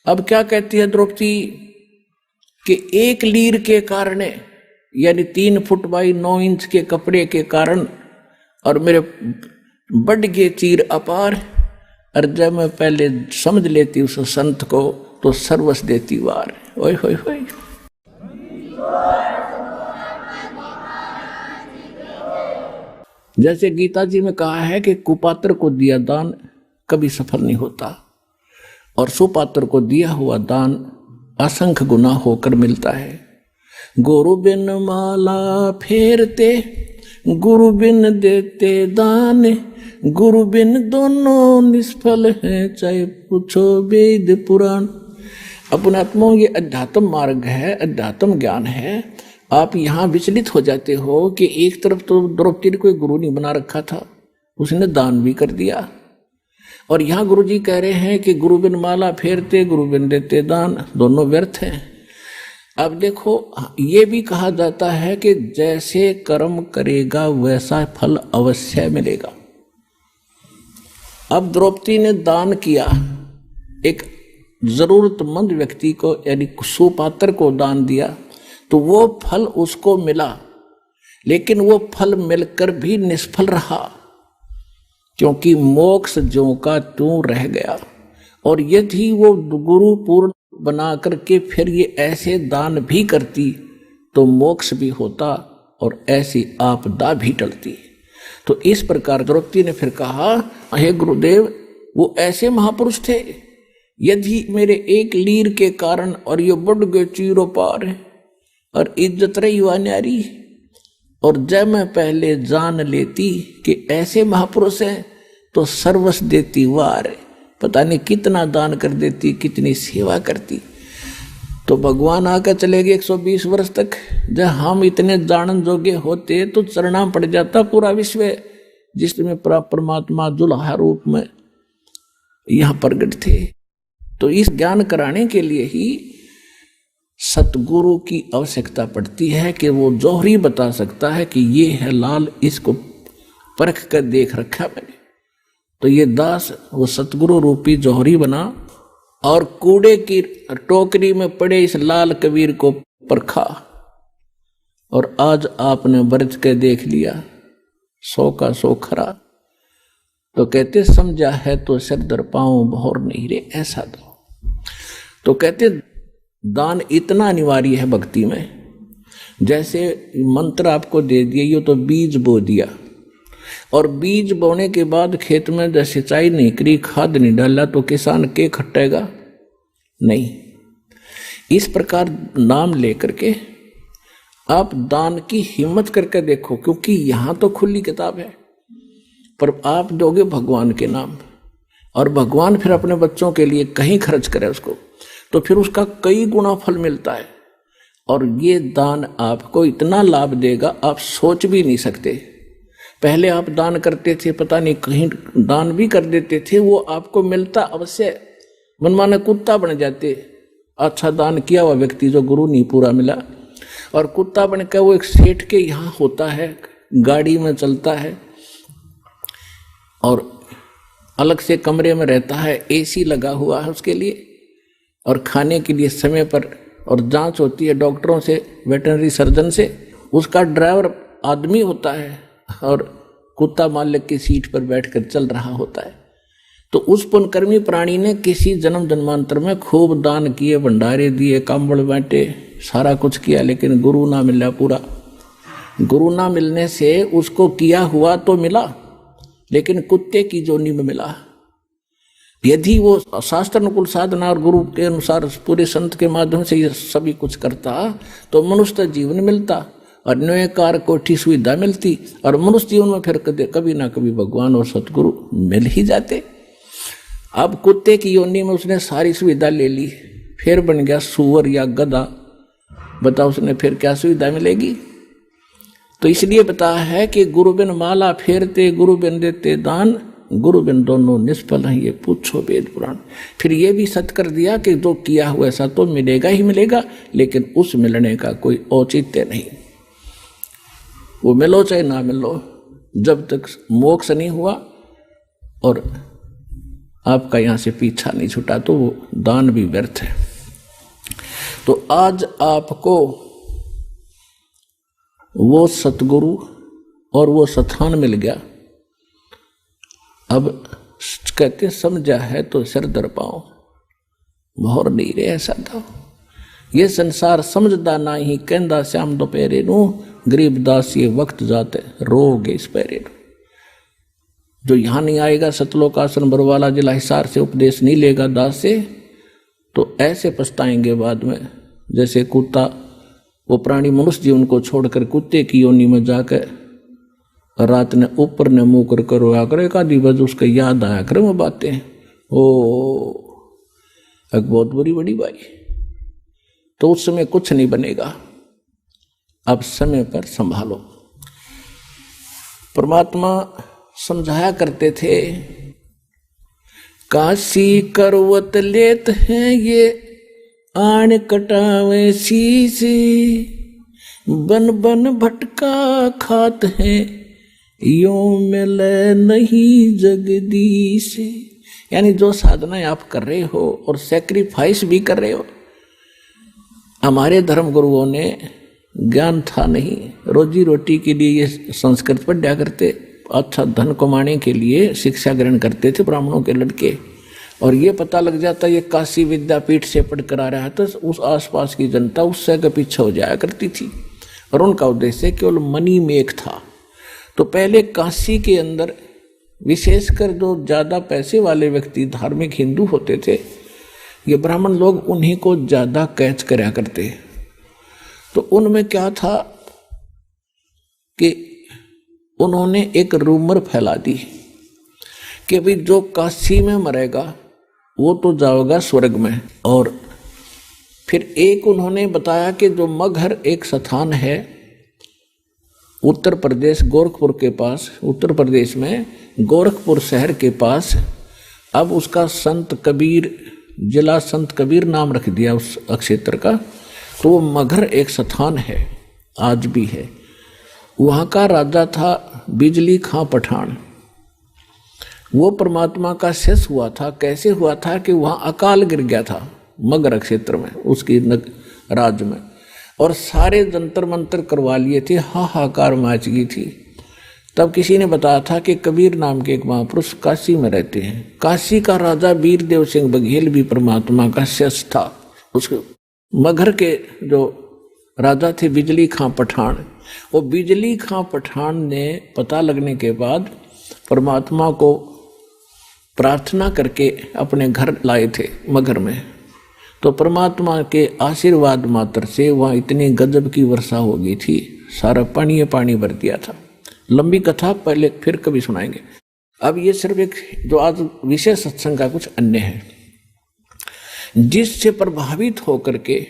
अब क्या कहती है द्रौपदी कि एक लीर के कारण, यानी 3 फुट बाई 9 इंच के कपड़े के कारण, और मेरे बढ़ गए चीर अपार। और जब मैं पहले समझ लेती उस संत को तो सर्वस देती वार। ओए होए होए। जैसे गीता जी में कहा है कि कुपात्र को दिया दान कभी सफल नहीं होता, और सुपात्र को दिया हुआ दान असंख्य गुना होकर मिलता है। गुरु बिन माला फेरते, गुरु बिन देते दान, गुरु बिन दोनों निष्फल हैं, चाहे पूछो वेद पुराण। अपने आत्मा ये अध्यात्म मार्ग है, अध्यात्म ज्ञान है। आप यहाँ विचलित हो जाते हो कि एक तरफ तो द्रौपदी ने कोई गुरु नहीं बना रखा था, उसने दान भी कर दिया, और यहाँ गुरु जी कह रहे हैं कि गुरु बिन माला फेरते, गुरु बिन देते दान, दोनों व्यर्थ हैं। अब देखो, ये भी कहा जाता है कि जैसे कर्म करेगा वैसा फल अवश्य मिलेगा। अब द्रौपदी ने दान किया, एक जरूरतमंद व्यक्ति को, यानी सुपात्र को दान दिया, तो वो फल उसको मिला। लेकिन वो फल मिलकर भी निष्फल रहा, क्योंकि मोक्ष ज्यों का त्यों रह गया। और यदि वो गुरु पूर्ण बना करके फिर ये ऐसे दान भी करती तो मोक्ष भी होता और ऐसी आपदा भी टलती। तो इस प्रकार द्रौपदी ने फिर कहा, हे गुरुदेव, वो ऐसे महापुरुष थे, यदि मेरे एक लीर के कारण और ये बढ़ गए चीरों पार, और इज्जत रही हुआ न्यारी। और जब मैं पहले जान लेती कि ऐसे महापुरुष हैं तो सर्वस्व देती वार, पता नहीं कितना दान कर देती, कितनी सेवा करती। तो भगवान आकर चले गए 120 वर्ष तक। जब हम इतने जानन जोगे होते तो चरना पड़ जाता पूरा विश्व, जिसमें परमात्मा दुल्हा रूप में यहां प्रकट थे। तो इस ज्ञान कराने के लिए ही सतगुरु की आवश्यकता पड़ती है कि वो जौहरी बता सकता है कि ये है लाल, इसको परख कर देख रखा मैंने। तो ये दास वो सतगुरु रूपी जौहरी बना और कूड़े की टोकरी में पड़े इस लाल कबीर को परखा, और आज आपने बरत के देख लिया 100 का 100 खरा। तो कहते समझा है तो सिर दर पाऊं बहुर नहीं रे ऐसा दो। तो कहते दान इतना अनिवार्य है भक्ति में। जैसे मंत्र आपको दे दिया, ये तो बीज बो दिया, और बीज बोने के बाद खेत में जब सिंचाई नहीं करी, खाद नहीं डाला, तो किसान के खट्टेगा नहीं। इस प्रकार नाम लेकर के आप दान की हिम्मत करके देखो, क्योंकि यहां तो खुली किताब है, पर आप दोगे भगवान के नाम, और भगवान फिर अपने बच्चों के लिए कहीं खर्च करे उसको, तो फिर उसका कई गुना फल मिलता है। और ये दान आपको इतना लाभ देगा आप सोच भी नहीं सकते। पहले आप दान करते थे, पता नहीं कहीं दान भी कर देते थे, वो आपको मिलता अवश्य, मनमाने कुत्ता बन जाते। अच्छा दान किया हुआ व्यक्ति जो गुरु नहीं पूरा मिला, और कुत्ता बन कर वो एक सेठ के यहाँ होता है, गाड़ी में चलता है और अलग से कमरे में रहता है, एसी लगा हुआ है उसके लिए, और खाने के लिए समय पर, और जांच होती है डॉक्टरों से, वेटरनरी सर्जन से। उसका ड्राइवर आदमी होता है और कुत्ता मालिक की सीट पर बैठकर चल रहा होता है। तो उस पुण्यकर्मी प्राणी ने किसी जन्म जन्मांतर में खूब दान किए, भंडारे दिए, कंबल बांटे, सारा कुछ किया, लेकिन गुरु ना मिला पूरा। गुरु ना मिलने से उसको किया हुआ तो मिला, लेकिन कुत्ते की जोनी में मिला। यदि वो शास्त्र अनुकूल साधना और गुरु के अनुसार पूरे संत के माध्यम से ये सभी कुछ करता तो मनुष्य जीवन मिलता, और न्यायकार कोठी सुविधा मिलती, और मनुष्य जीवन में फिर कभी ना कभी भगवान और सतगुरु मिल ही जाते। अब कुत्ते की योनि में उसने सारी सुविधा ले ली, फिर बन गया सुअर या गधा, बताओ उसने फिर क्या सुविधा मिलेगी। तो इसलिए बताया है कि गुरु बिन माला फेरते, गुरु बिन देते दान, गुरु बिन दोनों निष्फल हैं, ये पूछो वेद पुराण। फिर ये भी सत्य कर दिया कि जो किया हुआ ऐसा तो मिलेगा ही मिलेगा, लेकिन उस मिलने का कोई औचित्य नहीं। वो मिलो चाहे ना मिलो, जब तक मोक्ष नहीं हुआ और आपका यहां से पीछा नहीं छूटा तो वो दान भी व्यर्थ है। तो आज आपको वो सतगुरु और वो स्थान मिल गया। अब कहते समझा है तो सिर दर पाओ मोहर नहीं रे ऐसा दो। ये संसार समझदा ना ही कहंदा श्याम दोपहरे नू, गरीब दास ये वक्त जाते रोगे इस पैरे नू। जो यहां नहीं आएगा सतलोक आसन बरवाला जिला हिसार से उपदेश नहीं लेगा दास से, तो ऐसे पछताएंगे बाद में। जैसे कुत्ता, वो प्राणी मनुष्य जीवन को छोड़कर कुत्ते की योनि में जाकर रात ने ऊपर ने मुंह कर रोया करे, एक आधी बज उसका याद आया करे वो बातें, ओ एक बहुत बुरी बड़ी बाई। तो उस समय कुछ नहीं बनेगा। अब समय पर संभालो। परमात्मा समझाया करते थे, काशी करवत लेत हैं ये आण कटावे शीशे, बन बन भटका खात हैं यूं मिले नहीं जगदीश। यानी जो साधनाएं आप कर रहे हो और सैक्रिफाइस भी कर रहे हो, हमारे धर्म गुरुओं ने ज्ञान था नहीं, रोजी रोटी के लिए ये संस्कृत पढ़ा करते, अच्छा धन कमाने के लिए शिक्षा ग्रहण करते थे ब्राह्मणों के लड़के, और ये पता लग जाता ये काशी विद्यापीठ से पढ़कर आ रहा है तो उस आसपास की जनता उससे के पीछे हो जाया करती थी, और उनका उद्देश्य केवल मनी मेक था। तो पहले काशी के अंदर विशेषकर जो ज़्यादा पैसे वाले व्यक्ति धार्मिक हिंदू होते थे, ये ब्राह्मण लोग उन्हीं को ज़्यादा कैच करा करते। तो उनमें क्या था कि उन्होंने एक रूमर फैला दी कि भाई जो काशी में मरेगा वो तो जाएगा स्वर्ग में। और फिर एक उन्होंने बताया कि जो मगहर एक स्थान है उत्तर प्रदेश गोरखपुर के पास, उत्तर प्रदेश में गोरखपुर शहर के पास, अब उसका संत कबीर, जिला संत कबीर नाम रख दिया उस क्षेत्र का। तो वो मगहर एक स्थान है, आज भी है। वहाँ का राजा था बिजली खां पठान। वो परमात्मा का शेष हुआ था। कैसे हुआ था कि वहाँ अकाल गिर गया था मगहर क्षेत्र में, उसकी राज्य में, और सारे जंतर मंतर करवा लिए थे, हाहाकार मच गई थी। तब किसी ने बताया था कि कबीर नाम के एक महापुरुष काशी में रहते हैं। काशी का राजा वीरदेव सिंह बघेल भी परमात्मा का शेष था। उसके मगहर के जो राजा थे बिजली खां पठान, वो बिजली खां पठान ने पता लगने के बाद परमात्मा को प्रार्थना करके अपने घर लाए थे मगहर में। तो परमात्मा के आशीर्वाद मात्र से वहाँ इतनी गजब की वर्षा हो गई थी, सारा पानी पानी भर दिया था। लंबी कथा पहले फिर कभी सुनाएंगे। अब ये सिर्फ एक जो आज विशेष सत्संग का कुछ अन्य है, जिससे प्रभावित होकर के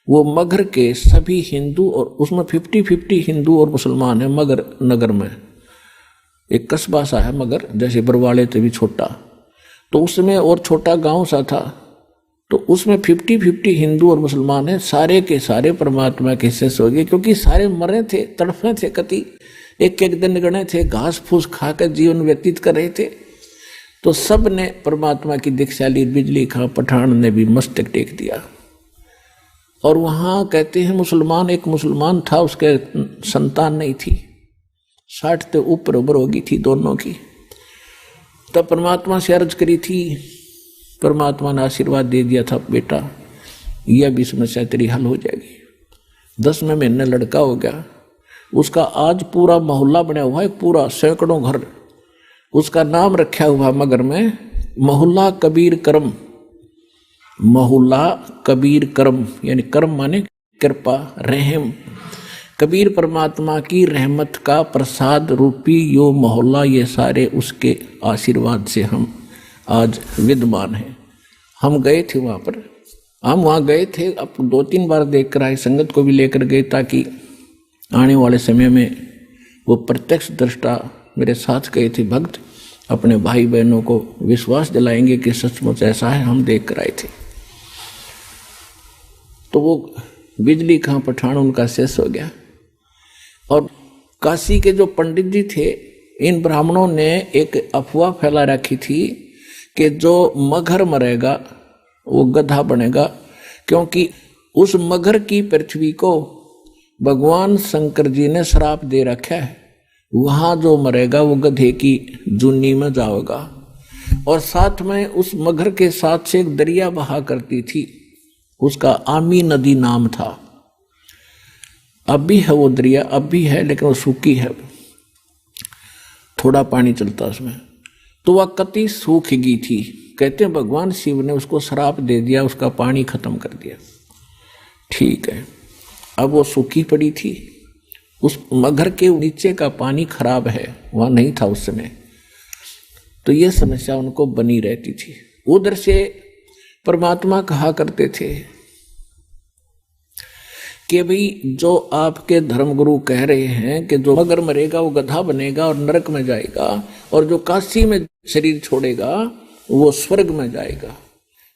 वो मगहर के सभी हिंदू, और उसमें 50-50 हिंदू और मुसलमान है मगहर नगर में। एक कस्बा सा है मगहर, जैसे बरवाले से भी छोटा, तो उसमें और छोटा गांव सा था। तो उसमें 50-50 हिंदू और मुसलमान है, सारे के सारे परमात्मा के शिष्य हो गए, क्योंकि सारे मरे थे, तड़फे थे, कति एक एक दिन गणे थे, घास फूस खाकर जीवन व्यतीत कर रहे थे। तो सब ने परमात्मा की दीक्षा ली। बिजली खां पठान ने भी मस्तक टेक दिया। और वहाँ कहते हैं मुसलमान, एक मुसलमान था, उसके संतान नहीं थी, 60 से ऊपर उम्र होगी थी दोनों की। तब परमात्मा से अर्ज करी थी, परमात्मा ने आशीर्वाद दे दिया था, बेटा यह भी समस्या तेरी हल हो जाएगी। 10वें महीने लड़का हो गया। उसका आज पूरा मोहल्ला बना हुआ है, पूरा सैकड़ों घर। उसका नाम रखा हुआ मगहर में मोहल्ला कबीर करम। मोहल्ला कबीर करम, यानी करम माने कृपा, रहम। कबीर परमात्मा की रहमत का प्रसाद रूपी यो मोहल्ला, ये सारे उसके आशीर्वाद से हम आज विद्यमान हैं। हम गए थे वहाँ पर, हम वहाँ गए थे, अब 2-3 बार देख कर आए, संगत को भी लेकर गए, ताकि आने वाले समय में वो प्रत्यक्ष दृष्टा मेरे साथ गए थे भक्त, अपने भाई बहनों को विश्वास दिलाएंगे कि सचमुच ऐसा है, हम देख कर आए थे। तो वो बिजली खां पठान उनका शेष हो गया। और काशी के जो पंडित जी थे, इन ब्राह्मणों ने एक अफवाह फैला रखी थी कि जो मगहर मरेगा वो गधा बनेगा, क्योंकि उस मगहर की पृथ्वी को भगवान शंकर जी ने श्राप दे रखा है। वहां जो मरेगा वो गधे की जूनी में जाएगा। और साथ में उस मगहर के साथ से एक दरिया बहा करती थी, उसका आमी नदी नाम था। अब भी है वो दरिया, अब भी है, लेकिन वो सूखी है, थोड़ा पानी चलता उसमें। तो वह कति सूख गई थी। कहते हैं भगवान शिव ने उसको श्राप दे दिया, उसका पानी खत्म कर दिया। ठीक है, अब वो सूखी पड़ी थी। उस मगहर के नीचे का पानी खराब है, वहां नहीं था उस समय। तो ये समस्या उनको बनी रहती थी। उधर से परमात्मा कहा करते थे कि भाई जो आपके धर्मगुरु कह रहे हैं कि जो मगहर मरेगा वो गधा बनेगा और नरक में जाएगा, और जो काशी में शरीर छोड़ेगा वो स्वर्ग में जाएगा।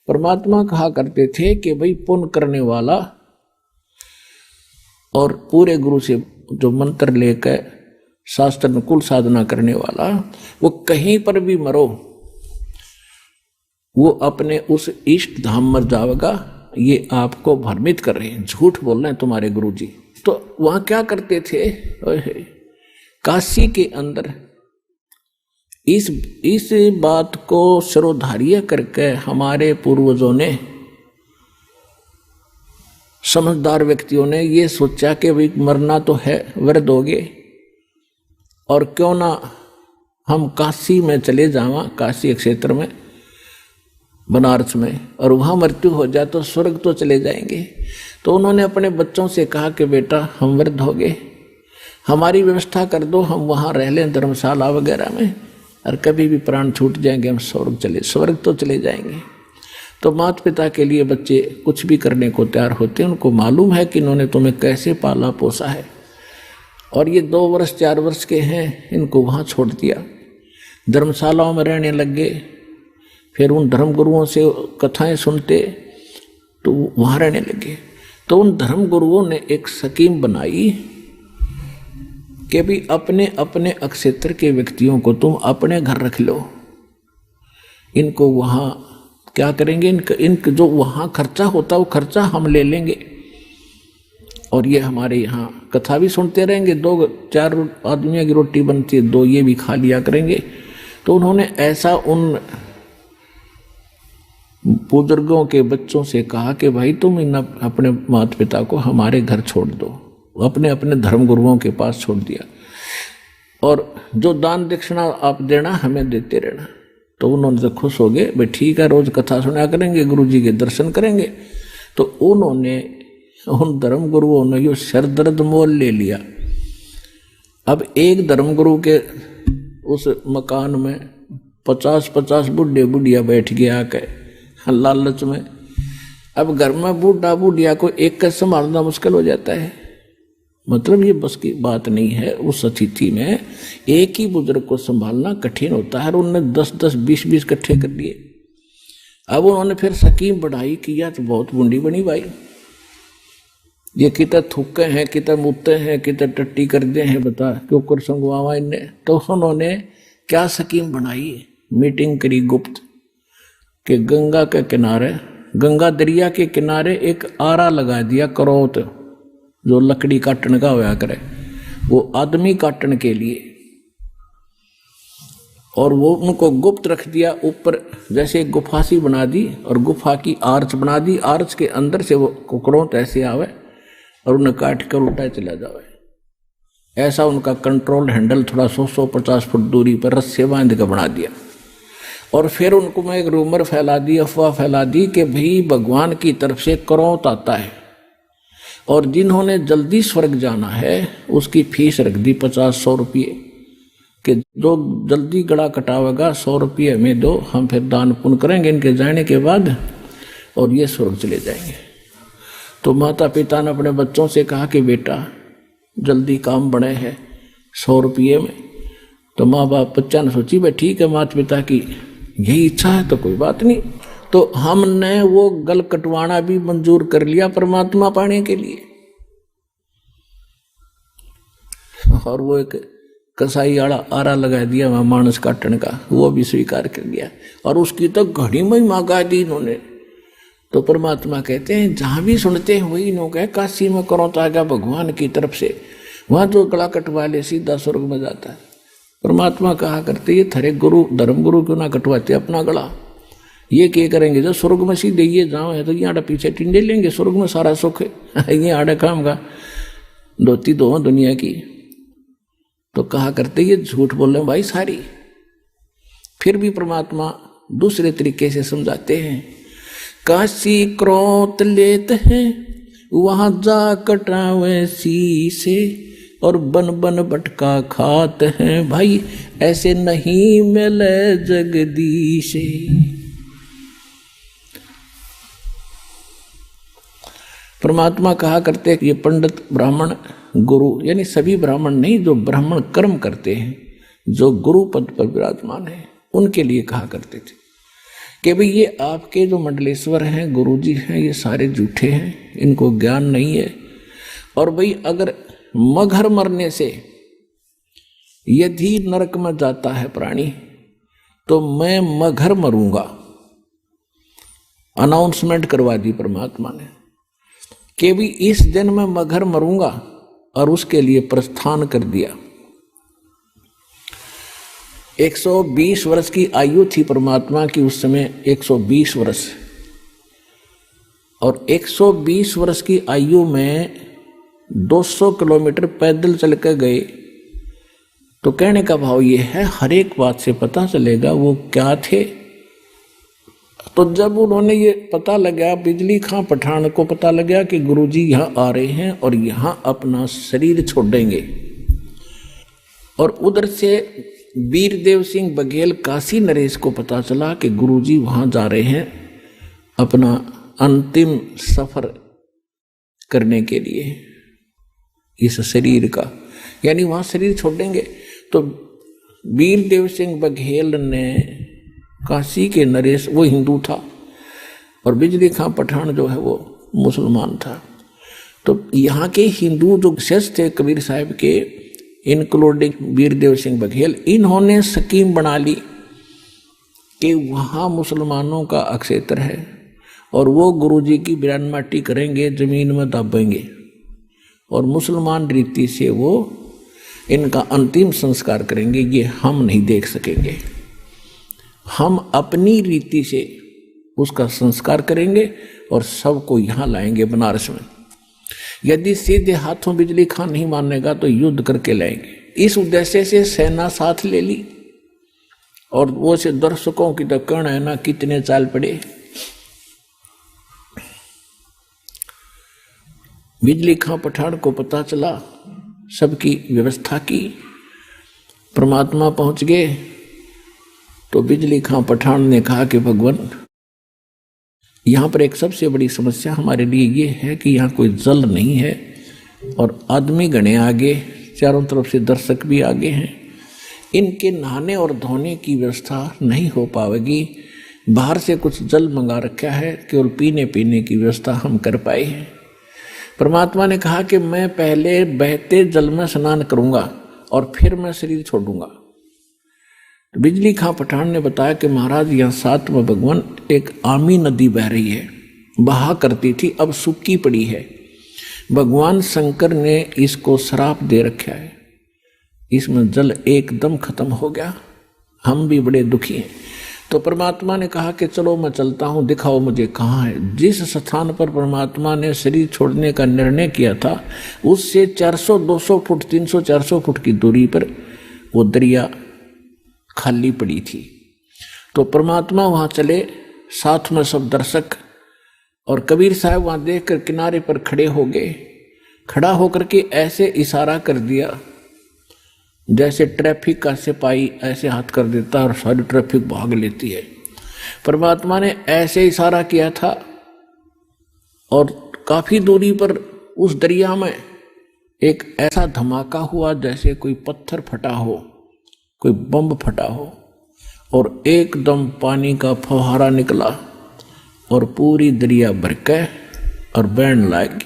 परमात्मा कहा करते थे कि भाई पुण्य करने वाला और पूरे गुरु से जो मंत्र लेकर शास्त्र अनुकूल साधना करने वाला, वो कहीं पर भी मरो वो अपने उस इष्ट धाम में जाएगा। ये आपको भ्रमित कर रहे हैं, झूठ बोल रहे हैं तुम्हारे गुरुजी। तो वहां क्या करते थे, काशी के अंदर इस बात को सर्वधार्य करके हमारे पूर्वजों ने, समझदार व्यक्तियों ने ये सोचा कि भाई मरना तो है, वृद्ध हो गए, और क्यों ना हम काशी में चले जावा, काशी क्षेत्र में, बनारस में, और वहां मृत्यु हो जाए तो स्वर्ग तो चले जाएंगे। तो उन्होंने अपने बच्चों से कहा कि बेटा हम वृद्ध हो गए, हमारी व्यवस्था कर दो, हम वहां रह लें धर्मशाला वगैरह में, और कभी भी प्राण छूट जाएंगे हम स्वर्ग तो चले जाएंगे। तो माता पिता के लिए बच्चे कुछ भी करने को तैयार होते हैं। उनको मालूम है कि इन्होंने तुम्हें कैसे पाला पोसा है, और ये 2 वर्ष 4 वर्ष के हैं, इनको वहाँ छोड़ दिया, धर्मशालाओं में रहने लग गए। फिर उन धर्मगुरुओं से कथाएं सुनते तो वहाँ रहने लगे। तो उन धर्मगुरुओं ने एक स्कीम बनाई कि भी अपने अपने अक्षेत्र के व्यक्तियों को तुम अपने घर रख लो, इनको वहाँ क्या करेंगे, इनका जो वहाँ खर्चा होता वो खर्चा हम ले लेंगे, और ये हमारे यहाँ कथा भी सुनते रहेंगे, 2-4 आदमियों की रोटी बनती है, 2 ये भी खा लिया करेंगे। तो उन्होंने ऐसा उन बुजुर्गों के बच्चों से कहा कि भाई तुम इन अपने माता पिता को हमारे घर छोड़ दो, अपने अपने धर्मगुरुओं के पास छोड़ दिया, और जो दान दक्षिणा आप देना हमें देते रहना। तो उन्होंने तो खुश हो गए, भाई ठीक है, रोज कथा सुना करेंगे, गुरुजी के दर्शन करेंगे। तो उन्होंने उन धर्मगुरुओं ने यो सरदर्द मोल ले लिया। अब एक धर्मगुरु के उस मकान में 50-50 बुढ़े बुढ़िया बैठ गया आके लालच में। अब घर में बूढ़ा बुढ़िया को एक का संभालना मुश्किल हो जाता है, मतलब ये बस की बात नहीं है। उस अतिथि में एक ही बुजुर्ग को संभालना कठिन होता है, और उन्होंने 10-10 20-20 इकट्ठे कर लिए। अब उन्होंने फिर स्कीम बढ़ाई कि यार तो बहुत बूढ़ी बनी भाई, ये कितना थूके हैं, कितना मुत्ते हैं, कितना टट्टी कर दे हैं, बता क्यों कर संगवावा इनने। तो उन्होंने क्या स्कीम बनाई, मीटिंग करी गुप्त कि गंगा के किनारे, गंगा दरिया के किनारे एक आरा लगा दिया, करौत जो लकड़ी काटने का होया करे, वो आदमी काटने के लिए, और वो उनको गुप्त रख दिया। ऊपर जैसे एक गुफा सी बना दी, और गुफा की आर्च बना दी, आर्च के अंदर से वो करौत ऐसे आवे और उन्हें काट कर उल्टा चला जावे। ऐसा उनका कंट्रोल हैंडल थोड़ा 100-150 फुट दूरी पर रस्से बांध कर बना दिया। और फिर उनको मैं एक रूमर फैला दी, अफवाह फैला दी कि भाई भगवान की तरफ से करौत आता है, और जिन्होंने जल्दी स्वर्ग जाना है उसकी फीस रख दी 50-100 रुपये, कि जो जल्दी गड़ा कटावेगा 100 रुपये हमें दो, हम फिर दान पुण्य करेंगे इनके जाने के बाद, और ये स्वर्ग चले जाएंगे। तो माता पिता ने अपने बच्चों से कहा कि बेटा जल्दी काम बने हैं 100 रुपये में। तो माँ बाप बच्चा ने सोची भाई ठीक है, माता पिता की यही इच्छा है तो कोई बात नहीं। तो हमने वो गल कटवाना भी मंजूर कर लिया परमात्मा पाने के लिए, और वो एक कसाई आरा लगा दिया वहां मानस काटने का, वो भी स्वीकार कर लिया, और उसकी तो घड़ी महिमा गा दी इन्होंने। तो परमात्मा कहते हैं जहां भी सुनते हैं वही नो कहे, काशी में करो तो आगा भगवान की तरफ से, वहां जो गला कटवा ले सीधा स्वर्ग में जाता है। परमात्मा कहा करते ये थरे गुरु धर्म गुरु क्यों ना कटवाते अपना गला, ये क्या करेंगे जो स्वर्ग में सीधे ये जाओ है तो ये आड़ा पीछे टिंडे लेंगे, स्वर्ग में सारा सुख है, ये आड़ा काम का धोती दो दुनिया की। तो कहा करते ये झूठ बोल रहे भाई सारी। फिर भी परमात्मा दूसरे तरीके से समझाते हैं, काशी क्रोत लेते हैं वहां जा कटावे शीशे, और बन बन बटका खाते हैं भाई ऐसे नहीं मिले जगदीशे। परमात्मा कहा करते कि ये पंडित ब्राह्मण गुरु, यानी सभी ब्राह्मण नहीं, जो ब्राह्मण कर्म करते हैं, जो गुरु पद पर विराजमान है, उनके लिए कहा करते थे कि भाई ये आपके जो मंडलेश्वर हैं, गुरुजी हैं, ये सारे झूठे हैं, इनको ज्ञान नहीं है। और भाई अगर मगर मरने से यदि नरक में जाता है प्राणी तो मैं मगर मरूंगा, अनाउंसमेंट करवा दी परमात्मा ने कि भी इस दिन मैं मगर मरूंगा, और उसके लिए प्रस्थान कर दिया। 120 वर्ष की आयु थी परमात्मा की उस समय, 120 वर्ष, और 120 वर्ष की आयु में 200 किलोमीटर पैदल चल कर गए। तो कहने का भाव ये है, हर एक बात से पता चलेगा वो क्या थे, तो जब उन्होंने ये पता लगा, बिजली खां पठान को पता लगा कि गुरुजी यहाँ आ रहे हैं और यहाँ अपना शरीर छोड़ेंगे, और उधर से वीरदेव सिंह बघेल काशी नरेश को पता चला कि गुरुजी वहाँ जा रहे हैं अपना अंतिम सफर करने के लिए इस शरीर का, यानी वहाँ शरीर छोड़ेंगे। तो वीरदेव सिंह बघेल ने काशी के नरेश, वो हिंदू था, और बिजली खां पठान जो है वो मुसलमान था। तो यहाँ के हिंदू जो शेष थे कबीर साहब के, इंक्लूडिंग वीरदेव सिंह बघेल, इन्होंने स्कीम बना ली कि वहाँ मुसलमानों का अक्षेत्र है और वो गुरुजी की बिरान माटी करेंगे, जमीन में दबेंगे, और मुसलमान रीति से वो इनका अंतिम संस्कार करेंगे। ये हम नहीं देख सकेंगे, हम अपनी रीति से उसका संस्कार करेंगे और सबको यहाँ लाएंगे बनारस में। यदि सीधे हाथों बिजली खां नहीं मानेगा तो युद्ध करके लाएंगे। इस उद्देश्य से सेना साथ ले ली, और वो से दर्शकों की तो कहना है ना कितने चाल पड़े। बिजली खां पठान को पता चला, सबकी व्यवस्था की, परमात्मा पहुंच गए। तो बिजली खां पठान ने कहा कि भगवान, यहाँ पर एक सबसे बड़ी समस्या हमारे लिए ये है कि यहाँ कोई जल नहीं है और आदमी गणे आगे, चारों तरफ से दर्शक भी आगे हैं, इनके नहाने और धोने की व्यवस्था नहीं हो पाएगी। बाहर से कुछ जल मंगा रखा है, केवल पीने की व्यवस्था हम कर पाए हैं। परमात्मा ने कहा कि मैं पहले बहते जल में स्नान करूंगा और फिर मैं शरीर छोड़ूंगा। तो बिजली खां पठान ने बताया कि महाराज, यहाँ साथ में भगवान एक आमी नदी बह रही है, बहा करती थी, अब सूखी पड़ी है। भगवान शंकर ने इसको श्राप दे रखा है, इसमें जल एकदम खत्म हो गया, हम भी बड़े दुखी हैं। तो परमात्मा ने कहा कि चलो मैं चलता हूँ, दिखाओ मुझे कहाँ है। जिस स्थान पर परमात्मा ने शरीर छोड़ने का निर्णय किया था, उससे 400, 200 फुट, 300, 400 फुट की दूरी पर वो दरिया खाली पड़ी थी। तो परमात्मा वहाँ चले, साथ में सब दर्शक, और कबीर साहब वहाँ देखकर किनारे पर खड़े हो गए। खड़ा होकर के ऐसे इशारा कर दिया जैसे ट्रैफिक का सिपाही ऐसे हाथ कर देता और सारी ट्रैफिक भाग लेती है। परमात्मा ने ऐसे इशारा किया था, और काफी दूरी पर उस दरिया में एक ऐसा धमाका हुआ जैसे कोई पत्थर फटा हो, कोई बम फटा हो, और एकदम पानी का फव्वारा निकला और पूरी दरिया भर के और बहने लगी।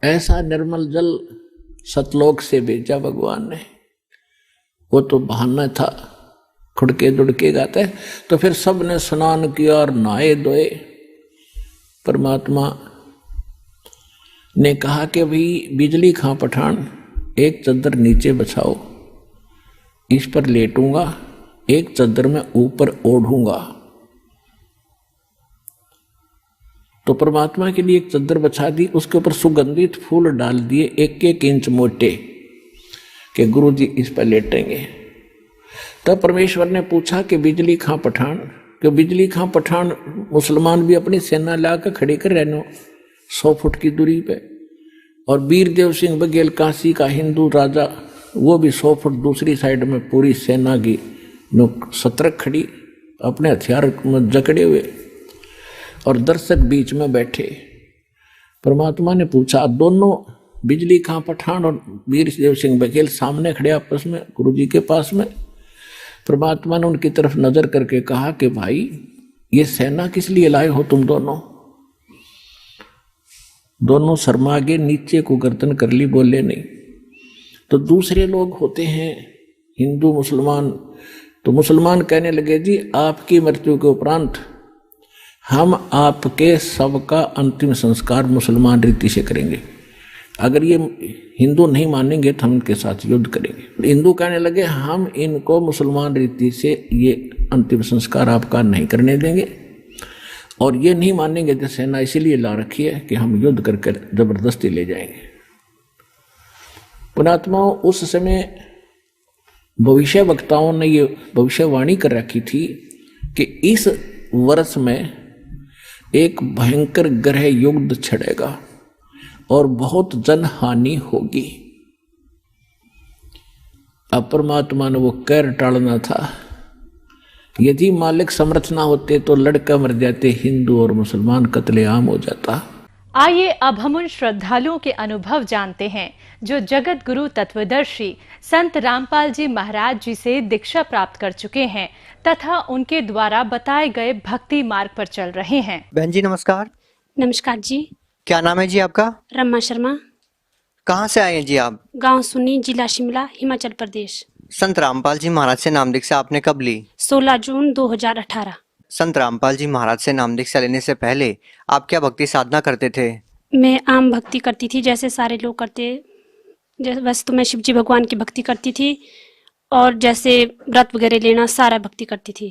ऐसा निर्मल जल सतलोक से भेजा भगवान ने। वो तो बहाना था, खुड़के दुड़के गाते। तो फिर सब ने स्नान किया और नहाए धोए। परमात्मा ने कहा कि भाई बिजली खां पठान, एक चद्दर नीचे बछाओ, इस पर लेटूंगा, एक चद्दर में ऊपर ओढ़ूंगा। तो परमात्मा के लिए एक चद्दर बछा दी, उसके ऊपर सुगंधित फूल डाल दिए 1-1 इंच मोटे, कि गुरु जी इस पर लेटेंगे। तब परमेश्वर ने पूछा कि बिजली खां पठान, कि बिजली खां पठान मुसलमान भी अपनी सेना लाकर खड़े कर रहने 100 फुट की दूरी पे, और वीरदेव सिंह बघेल काशी का हिंदू राजा, वो भी 100 फुट दूसरी साइड में पूरी सेना की सतर्क खड़ी, अपने हथियार में जकड़े हुए, और दर्शक बीच में बैठे। परमात्मा ने पूछा, दोनों बिजली खां पठान और वीरदेव सिंह बघेल सामने खड़े आपस में गुरुजी के पास में। परमात्मा ने उनकी तरफ नजर करके कहा कि भाई, ये सेना किस लिए लाए हो तुम दोनों? दोनों शर्मा गए, नीचे को गर्दन कर ली, बोले नहीं। तो दूसरे लोग होते हैं हिंदू मुसलमान, तो मुसलमान कहने लगे, जी आपकी मृत्यु के उपरांत हम आपके सबका अंतिम संस्कार मुसलमान रीति से करेंगे। अगर ये हिंदू नहीं मानेंगे तो हम इनके साथ युद्ध करेंगे। हिंदू कहने लगे, हम इनको मुसलमान रीति से ये अंतिम संस्कार आपका नहीं करने देंगे, और ये नहीं मानेंगे तो सेना इसीलिए ला रखी है कि हम युद्ध करके जबरदस्ती ले जाएंगे। पुणात्माओं, उस समय भविष्य वक्ताओं ने ये भविष्यवाणी कर रखी थी कि इस वर्ष में एक भयंकर ग्रह युद्ध छिड़ेगा और बहुत जनहानि होगी। अब परमात्मा ने वो कहर टालना था। यदि मालिक समर्थ ना होते तो लड़का मर जाते, हिंदू और मुसलमान कत्लेआम हो जाता।
आइए अब हम उन श्रद्धालुओं के अनुभव जानते हैं जो जगत गुरु तत्वदर्शी संत रामपाल जी महाराज जी से दीक्षा प्राप्त कर चुके हैं तथा उनके द्वारा बताए गए भक्ति मार्ग पर चल रहे हैं।
बहन जी नमस्कार।
नमस्कार जी।
क्या नाम है जी आपका?
रमा शर्मा।
कहाँ से आए हैं जी आप?
गांव सुन्नी, जिला शिमला, हिमाचल प्रदेश।
संत रामपाल जी महाराज से नाम दीक्षा आपने कब ली?
16 जून 2018।
संत रामपाल जी महाराज से नाम दीक्षा लेने से पहले आप क्या भक्ति साधना करते थे?
मैं आम भक्ति करती थी जैसे सारे लोग करते। जैसे बस तो मैं शिव जी भगवान की भक्ति करती थी और जैसे व्रत वगैरह लेना सारा भक्ति करती थी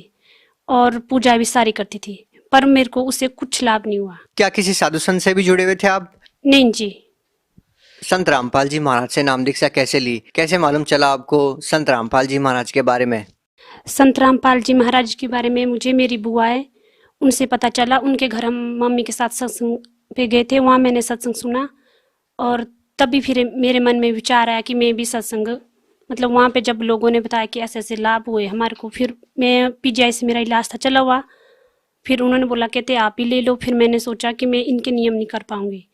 और पूजा भी सारी करती थी, पर मेरे को उससे कुछ लाभ नहीं हुआ।
क्या किसी साधु संत से भी जुड़े हुए थे आप?
नहीं जी।
संत रामपाल जी महाराज से नाम दीक्षा कैसे ली? कैसे मालूम चला आपको संत रामपाल जी महाराज के बारे में?
संत रामपाल जी महाराज के बारे में मुझे मेरी बुआ है उनसे पता चला। उनके घर हम मम्मी के साथ सत्संग पे गए थे, वहाँ मैंने सत्संग सुना और तभी फिर मेरे मन में विचार आया कि मैं भी सत्संग, मतलब वहाँ पे जब लोगों ने बताया कि ऐसे ऐसे लाभ हुए हमारे को, फिर मैं पीजीआई से मेरा इलाज था चला हुआ, फिर उन्होंने बोला कहते आप ही ले लो। फिर मैंने सोचा कि मैं इनके नियम नहीं कर पाऊंगी।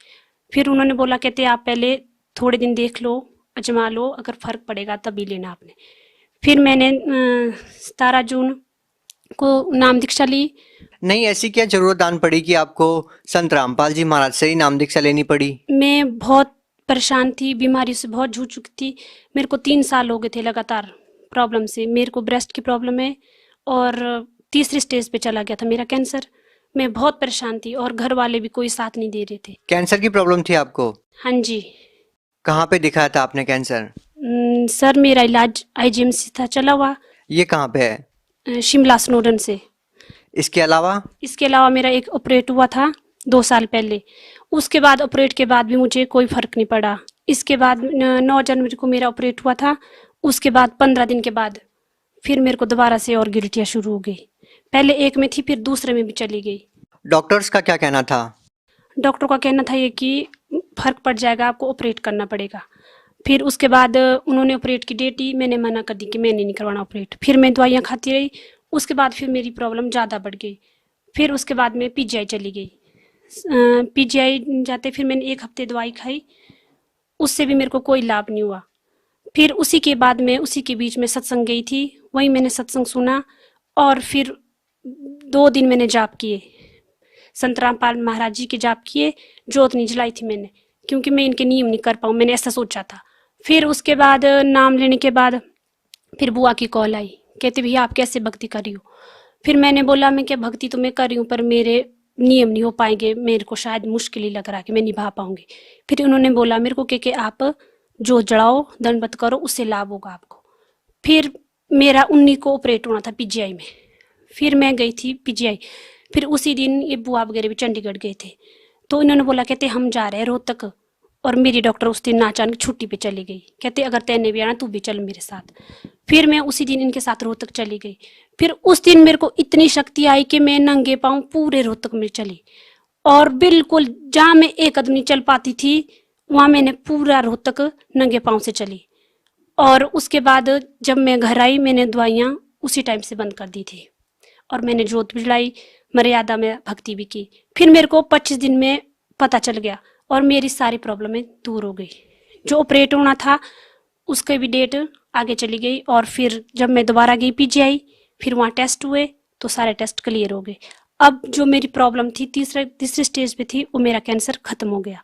फिर उन्होंने बोला कहते आप पहले थोड़े दिन देख लो, अजमा लो, अगर फर्क पड़ेगा तभी लेना आपने। फिर मैंने 17 जून को नाम दीक्षा ली।
नहीं, ऐसी क्या जरूरत आन पड़ी कि आपको संत रामपाल जी महाराज से ही नाम दीक्षा लेनी पड़ी?
मैं बहुत परेशान थी, बीमारी से बहुत जूझ चुकी थी। मेरे को 3 साल हो गए थे लगातार प्रॉब्लम से। मेरे को ब्रेस्ट की प्रॉब्लम है और तीसरी स्टेज पे चला गया था मेरा कैंसर। मैं बहुत परेशान थी और घर वाले भी कोई साथ नहीं दे रहे थे।
कैंसर की प्रॉब्लम थी आपको?
हाँ जी।
कहाँ पे दिखाया था आपने कैंसर?
सर मेरा इलाज आईजीएमसी था चला हुआ।
ये कहाँ पे है?
शिमला स्नोडन से।
इसके अलावा
मेरा एक ऑपरेट हुआ था 2 साल पहले। उसके बाद ऑपरेट के बाद भी मुझे कोई फर्क नहीं पड़ा। इसके बाद 9 जनवरी को मेरा ऑपरेट हुआ था। उसके बाद 15 दिन के बाद फिर मेरे को दोबारा से और गिल्टियाँ शुरू हो गई। पहले एक में थी, फिर दूसरे में भी चली गई।
डॉक्टर्स का क्या कहना था?
डॉक्टर का कहना था ये कि फर्क पड़ जाएगा, आपको ऑपरेट करना पड़ेगा। फिर उसके बाद उन्होंने ऑपरेट की डेट दी, मैंने मना कर दी कि मैंने नहीं करवाना ऑपरेट। फिर मैं दवाइयाँ खाती रही। उसके बाद फिर मेरी प्रॉब्लम ज़्यादा बढ़ गई। फिर उसके बाद मैं पीजीआई चली गई। पीजीआई जाते फिर मैंने 1 हफ्ते दवाई खाई, उससे भी मेरे को कोई लाभ नहीं हुआ। फिर उसी के बाद मैं उसी के बीच में सत्संग गई थी, वहीं मैंने सत्संग सुना और फिर 2 दिन मैंने जाप किए, संत रामपाल महाराज जी के जाप किए। जोत नहीं जलाई थी मैंने, क्योंकि मैं इनके नियम नहीं कर पाऊँ, मैंने ऐसा सोचा था। फिर उसके बाद नाम लेने के बाद फिर बुआ की कॉल आई, कहते भैया आप कैसे भक्ति कर रही हो? फिर मैंने बोला मैं क्या भक्ति तो मैं कर रही हूँ, पर मेरे नियम नहीं हो पाएंगे, मेरे को शायद मुश्किल ही लग रहा है कि मैं निभा पाऊंगी। फिर उन्होंने बोला मेरे को कि आप जोत जड़ाओ, दंडवत करो, उससे लाभ होगा आपको। फिर मेरा 19 को ऑपरेट होना था पीजीआई में। फिर मैं गई थी पीजीआई। फिर उसी दिन ये बुआ वगैरह भी चंडीगढ़ गए थे, तो इन्होंने बोला कहते हम जा रहे हैं रोहतक। और मेरी डॉक्टर उस दिन अचानक छुट्टी पे चली गई, कहते अगर तैने भी आना तू भी चल मेरे साथ। फिर मैं उसी दिन इनके साथ रोहतक चली गई। फिर उस दिन मेरे को इतनी शक्ति आई कि मैं नंगे पाँव पूरे रोहतक में चली और बिल्कुल जहाँ मैं 1 कदम नहीं चल पाती थी वहाँ मैंने पूरा रोहतक नंगे पाँव से चली। और उसके बाद जब मैं घर आई मैंने दवाइयाँ उसी टाइम से बंद कर दी थी और मैंने जोत भी जलाई, मर्यादा में भक्ति भी की। फिर मेरे को 25 दिन में पता चल गया और मेरी सारी प्रॉब्लमें दूर हो गई। जो ऑपरेट होना था उसके भी डेट आगे चली गई। और फिर जब मैं दोबारा गई पीजीआई, फिर वहाँ टेस्ट हुए तो सारे टेस्ट क्लियर हो गए। अब जो मेरी प्रॉब्लम थी तीसरी स्टेज पे थी, वो मेरा कैंसर खत्म हो गया।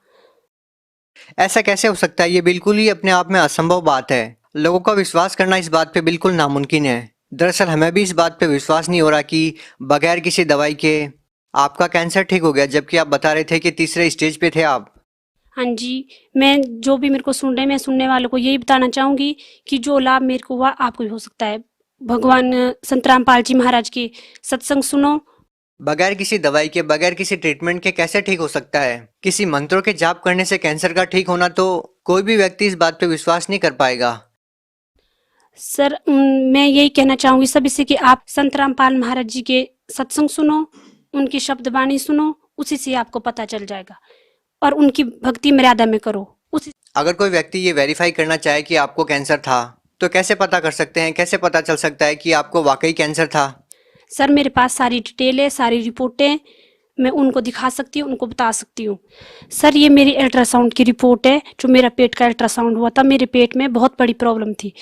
ऐसा कैसे हो सकता है? ये बिल्कुल ही अपने आप में असंभव बात है। लोगों का विश्वास करना इस बात पे बिल्कुल नामुमकिन है। दरअसल हमें भी इस बात पे विश्वास नहीं हो रहा कि बगैर किसी दवाई के आपका कैंसर ठीक हो गया, जबकि आप बता रहे थे कि तीसरे स्टेज पे थे आप।
हाँ जी, मैं जो भी मेरे को सुन रहे हैं, मैं सुनने वालों को यही बताना चाहूंगी कि जो लाभ मेरे को हुआ आपको भी हो सकता है। भगवान संत रामपाल जी महाराज की सत्संग सुनो।
बगैर किसी दवाई के, बगैर किसी ट्रीटमेंट के कैसे ठीक हो सकता है? किसी मंत्रों के जाप करने से कैंसर का ठीक होना, तो कोई भी व्यक्ति इस बात पे विश्वास नहीं कर पाएगा।
सर मैं यही कहना चाहूंगी सभी से कि आप संत रामपाल महाराज जी के सत्संग सुनो, उनकी शब्द वाणी सुनो, उसी से आपको पता चल जाएगा और उनकी भक्ति मर्यादा में करो उसी।
अगर कोई व्यक्ति ये वेरीफाई करना चाहे कि आपको कैंसर था तो कैसे पता कर सकते हैं, कैसे पता चल सकता है कि आपको वाकई कैंसर था?
सर मेरे पास सारी डिटेल है, सारी रिपोर्टें मैं उनको दिखा सकती हूँ, उनको बता सकती हूँ। सर ये मेरी अल्ट्रासाउंड की रिपोर्ट है, जो मेरा पेट का अल्ट्रासाउंड हुआ था। मेरे पेट में बहुत बड़ी प्रॉब्लम थी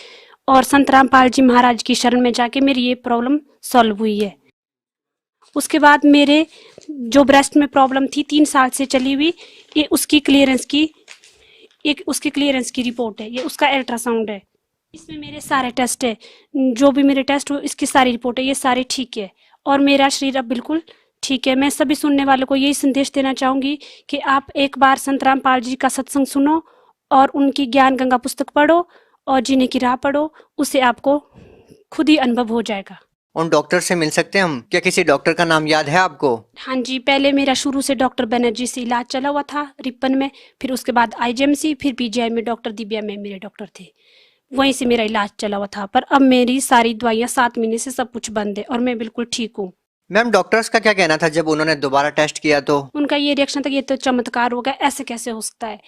और संत रामपाल जी महाराज की शरण में जाके मेरी ये प्रॉब्लम सॉल्व हुई है। उसके बाद मेरे जो ब्रेस्ट में प्रॉब्लम थी 3 साल से चली हुई, ये उसकी क्लियरेंस की रिपोर्ट है, ये उसका अल्ट्रासाउंड है। इसमें मेरे सारे टेस्ट है, जो भी मेरे टेस्ट हो इसकी सारी रिपोर्ट है, ये सारे ठीक है और मेरा शरीर अब बिल्कुल ठीक है। मैं सभी सुनने वालों को यही संदेश देना चाहूंगी कि आप एक बार संत रामपाल जी का सत्संग सुनो और उनकी ज्ञान गंगा पुस्तक पढ़ो और जीने की राह पढ़ो, उससे आपको खुद ही अनुभव हो जाएगा।
उन डॉक्टर से मिल सकते हैं हम? क्या किसी डॉक्टर का नाम याद है आपको?
हाँ जी, पहले मेरा शुरू से डॉक्टर बनर्जी से इलाज चला हुआ था रिपन में, फिर उसके बाद IGMC, फिर PGI में डॉक्टर दिव्या में मेरे डॉक्टर थे, वहीं से मेरा इलाज चला हुआ था। पर अब मेरी सारी दवाइयाँ 7 महीने से सब कुछ बंद है और मैं बिल्कुल ठीक हूँ।
मैम डॉक्टर्स का क्या कहना था जब उन्होंने दोबारा टेस्ट किया तो?
उनका ये रिएक्शन था कि ये तो चमत्कार हो गया, ऐसे कैसे हो सकता है।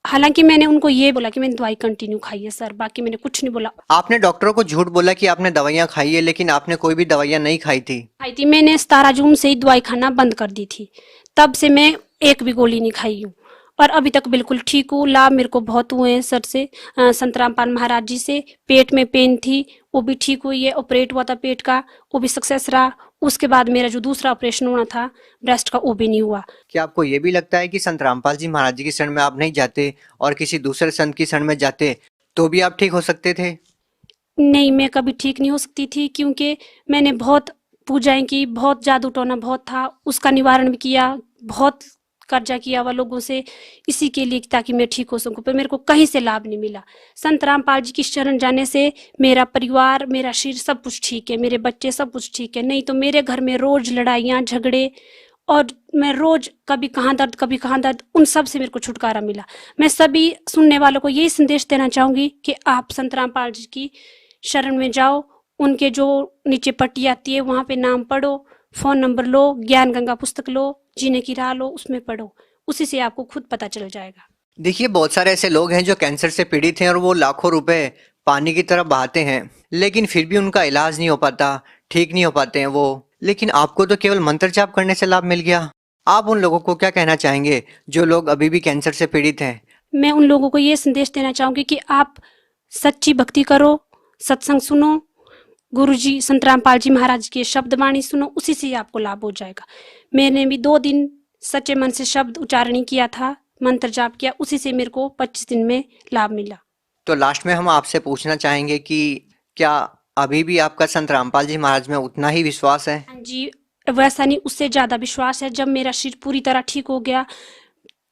हालांकि मैंने उनको ये बोला कि मैंने दवाई कंटिन्यू खाई है सर, बाकी मैंने कुछ नहीं बोला।
आपने डॉक्टरों को झूठ बोला कि आपने दवाइयाँ खाई है, लेकिन आपने कोई भी दवाइयाँ नहीं खाई थी।
मैंने 17 जून से ही दवाई खाना बंद कर दी थी, तब से मैं एक भी गोली नहीं खाई हूँ और अभी तक बिल्कुल ठीक हूँ। लाभ मेरे को बहुत हुए हैं सर से, संत रामपाल महाराज जी से। पेट में पेन थी वो भी ठीक हुई है, ऑपरेट हुआ था पेट का, वो भी सक्सेस रहा। उसके बाद मेरा जो दूसरा ऑपरेशन होना था ब्रेस्ट का, वो भी नहीं हुआ।
क्या आपको ये भी लगता है कि संत रामपाल जी महाराज जी की शरण में आप नहीं जाते और किसी दूसरे संत की शरण में जाते तो भी आप ठीक हो सकते थे?
नहीं, मैं कभी ठीक नहीं हो सकती थी, क्योंकि मैंने बहुत पूजाएं की, बहुत जादू टोना बहुत था, उसका निवारण भी किया, बहुत कर्जा किया हुआ लोगों से इसी के लिए ताकि मैं ठीक हो सकूं, पर मेरे को कहीं से लाभ नहीं मिला। संत रामपाल जी की शरण जाने से मेरा परिवार, मेरा शरीर सब कुछ ठीक है, मेरे बच्चे सब कुछ ठीक है। नहीं तो मेरे घर में रोज लड़ाइयाँ झगड़े और मैं रोज कभी कहाँ दर्द, उन सब से मेरे को छुटकारा मिला। मैं सभी सुनने वालों को यही संदेश देना चाहूंगी कि आप संत रामपाल जी की शरण में जाओ, उनके जो नीचे पट्टी आती है वहां पे नाम पढ़ो, फोन नंबर लो, ज्ञान गंगा पुस्तक लो, जीने की राह लो, उसमें पढ़ो, उसी से आपको खुद पता चल जाएगा।
देखिए बहुत सारे ऐसे लोग हैं जो कैंसर से पीड़ित हैं और वो लाखों रुपए पानी की तरह बहाते हैं, लेकिन फिर भी उनका इलाज नहीं हो पाता, ठीक नहीं हो पाते हैं वो। लेकिन आपको तो केवल मंत्र जाप करने से लाभ मिल गया। आप उन लोगों को क्या कहना चाहेंगे जो लोग अभी भी कैंसर से पीड़ित हैं?
मैं उन लोगों को ये संदेश देना चाहूंगी कि आप सच्ची भक्ति करो, सत्संग सुनो, गुरुजी संत रामपाल जी महाराज के शब्द वाणी सुनो, उसी से आपको लाभ हो जाएगा। मैंने भी 2 दिन सच्चे मन से शब्द उच्चारण किया था, मंत्र जाप किया, उसी से मेरे को 25 दिन में लाभ मिला।
तो लास्ट में हम आपसे पूछना चाहेंगे कि क्या अभी भी आपका संत रामपाल जी महाराज में उतना ही विश्वास है?
हाँ जी, वैसा नहीं, उससे ज्यादा विश्वास है। जब मेरा शरीर पूरी तरह ठीक हो गया,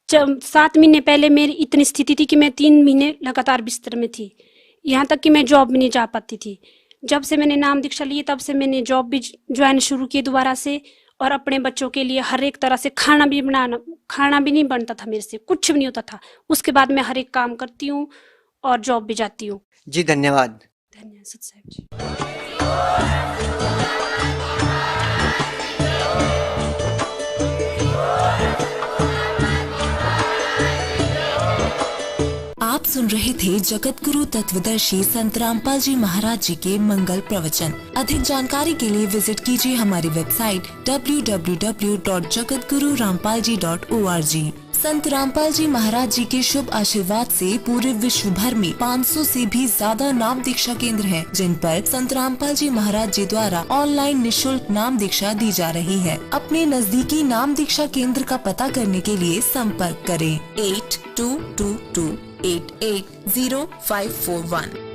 7 महीने पहले मेरी इतनी स्थिति थी कि मैं 3 महीने लगातार बिस्तर में थी, यहाँ तक कि मैं जॉब भी नहीं जा पाती थी। जब से मैंने नाम दीक्षा ली तब से मैंने जॉब भी ज्वाइन शुरू की दोबारा से, और अपने बच्चों के लिए हर एक तरह से खाना भी नहीं बनता था मेरे से, कुछ भी नहीं होता था। उसके बाद मैं हर एक काम करती हूँ और जॉब भी जाती हूँ।
जी धन्यवाद।
धन्यवाद सत साहब जी।
आप सुन रहे थे जगत गुरु तत्वदर्शी संत रामपाल जी महाराज जी के मंगल प्रवचन। अधिक जानकारी के लिए विजिट कीजिए हमारी वेबसाइट www.jagatgururampalji.org। संत रामपाल जी महाराज जी के शुभ आशीर्वाद से पूरे विश्व भर में 500 से भी ज्यादा नाम दीक्षा केंद्र हैं, जिन पर संत रामपाल जी महाराज जी द्वारा ऑनलाइन निशुल्क नाम दीक्षा दी जा रही है। अपने नजदीकी नाम दीक्षा केंद्र का पता करने के लिए संपर्क करें 8222880541।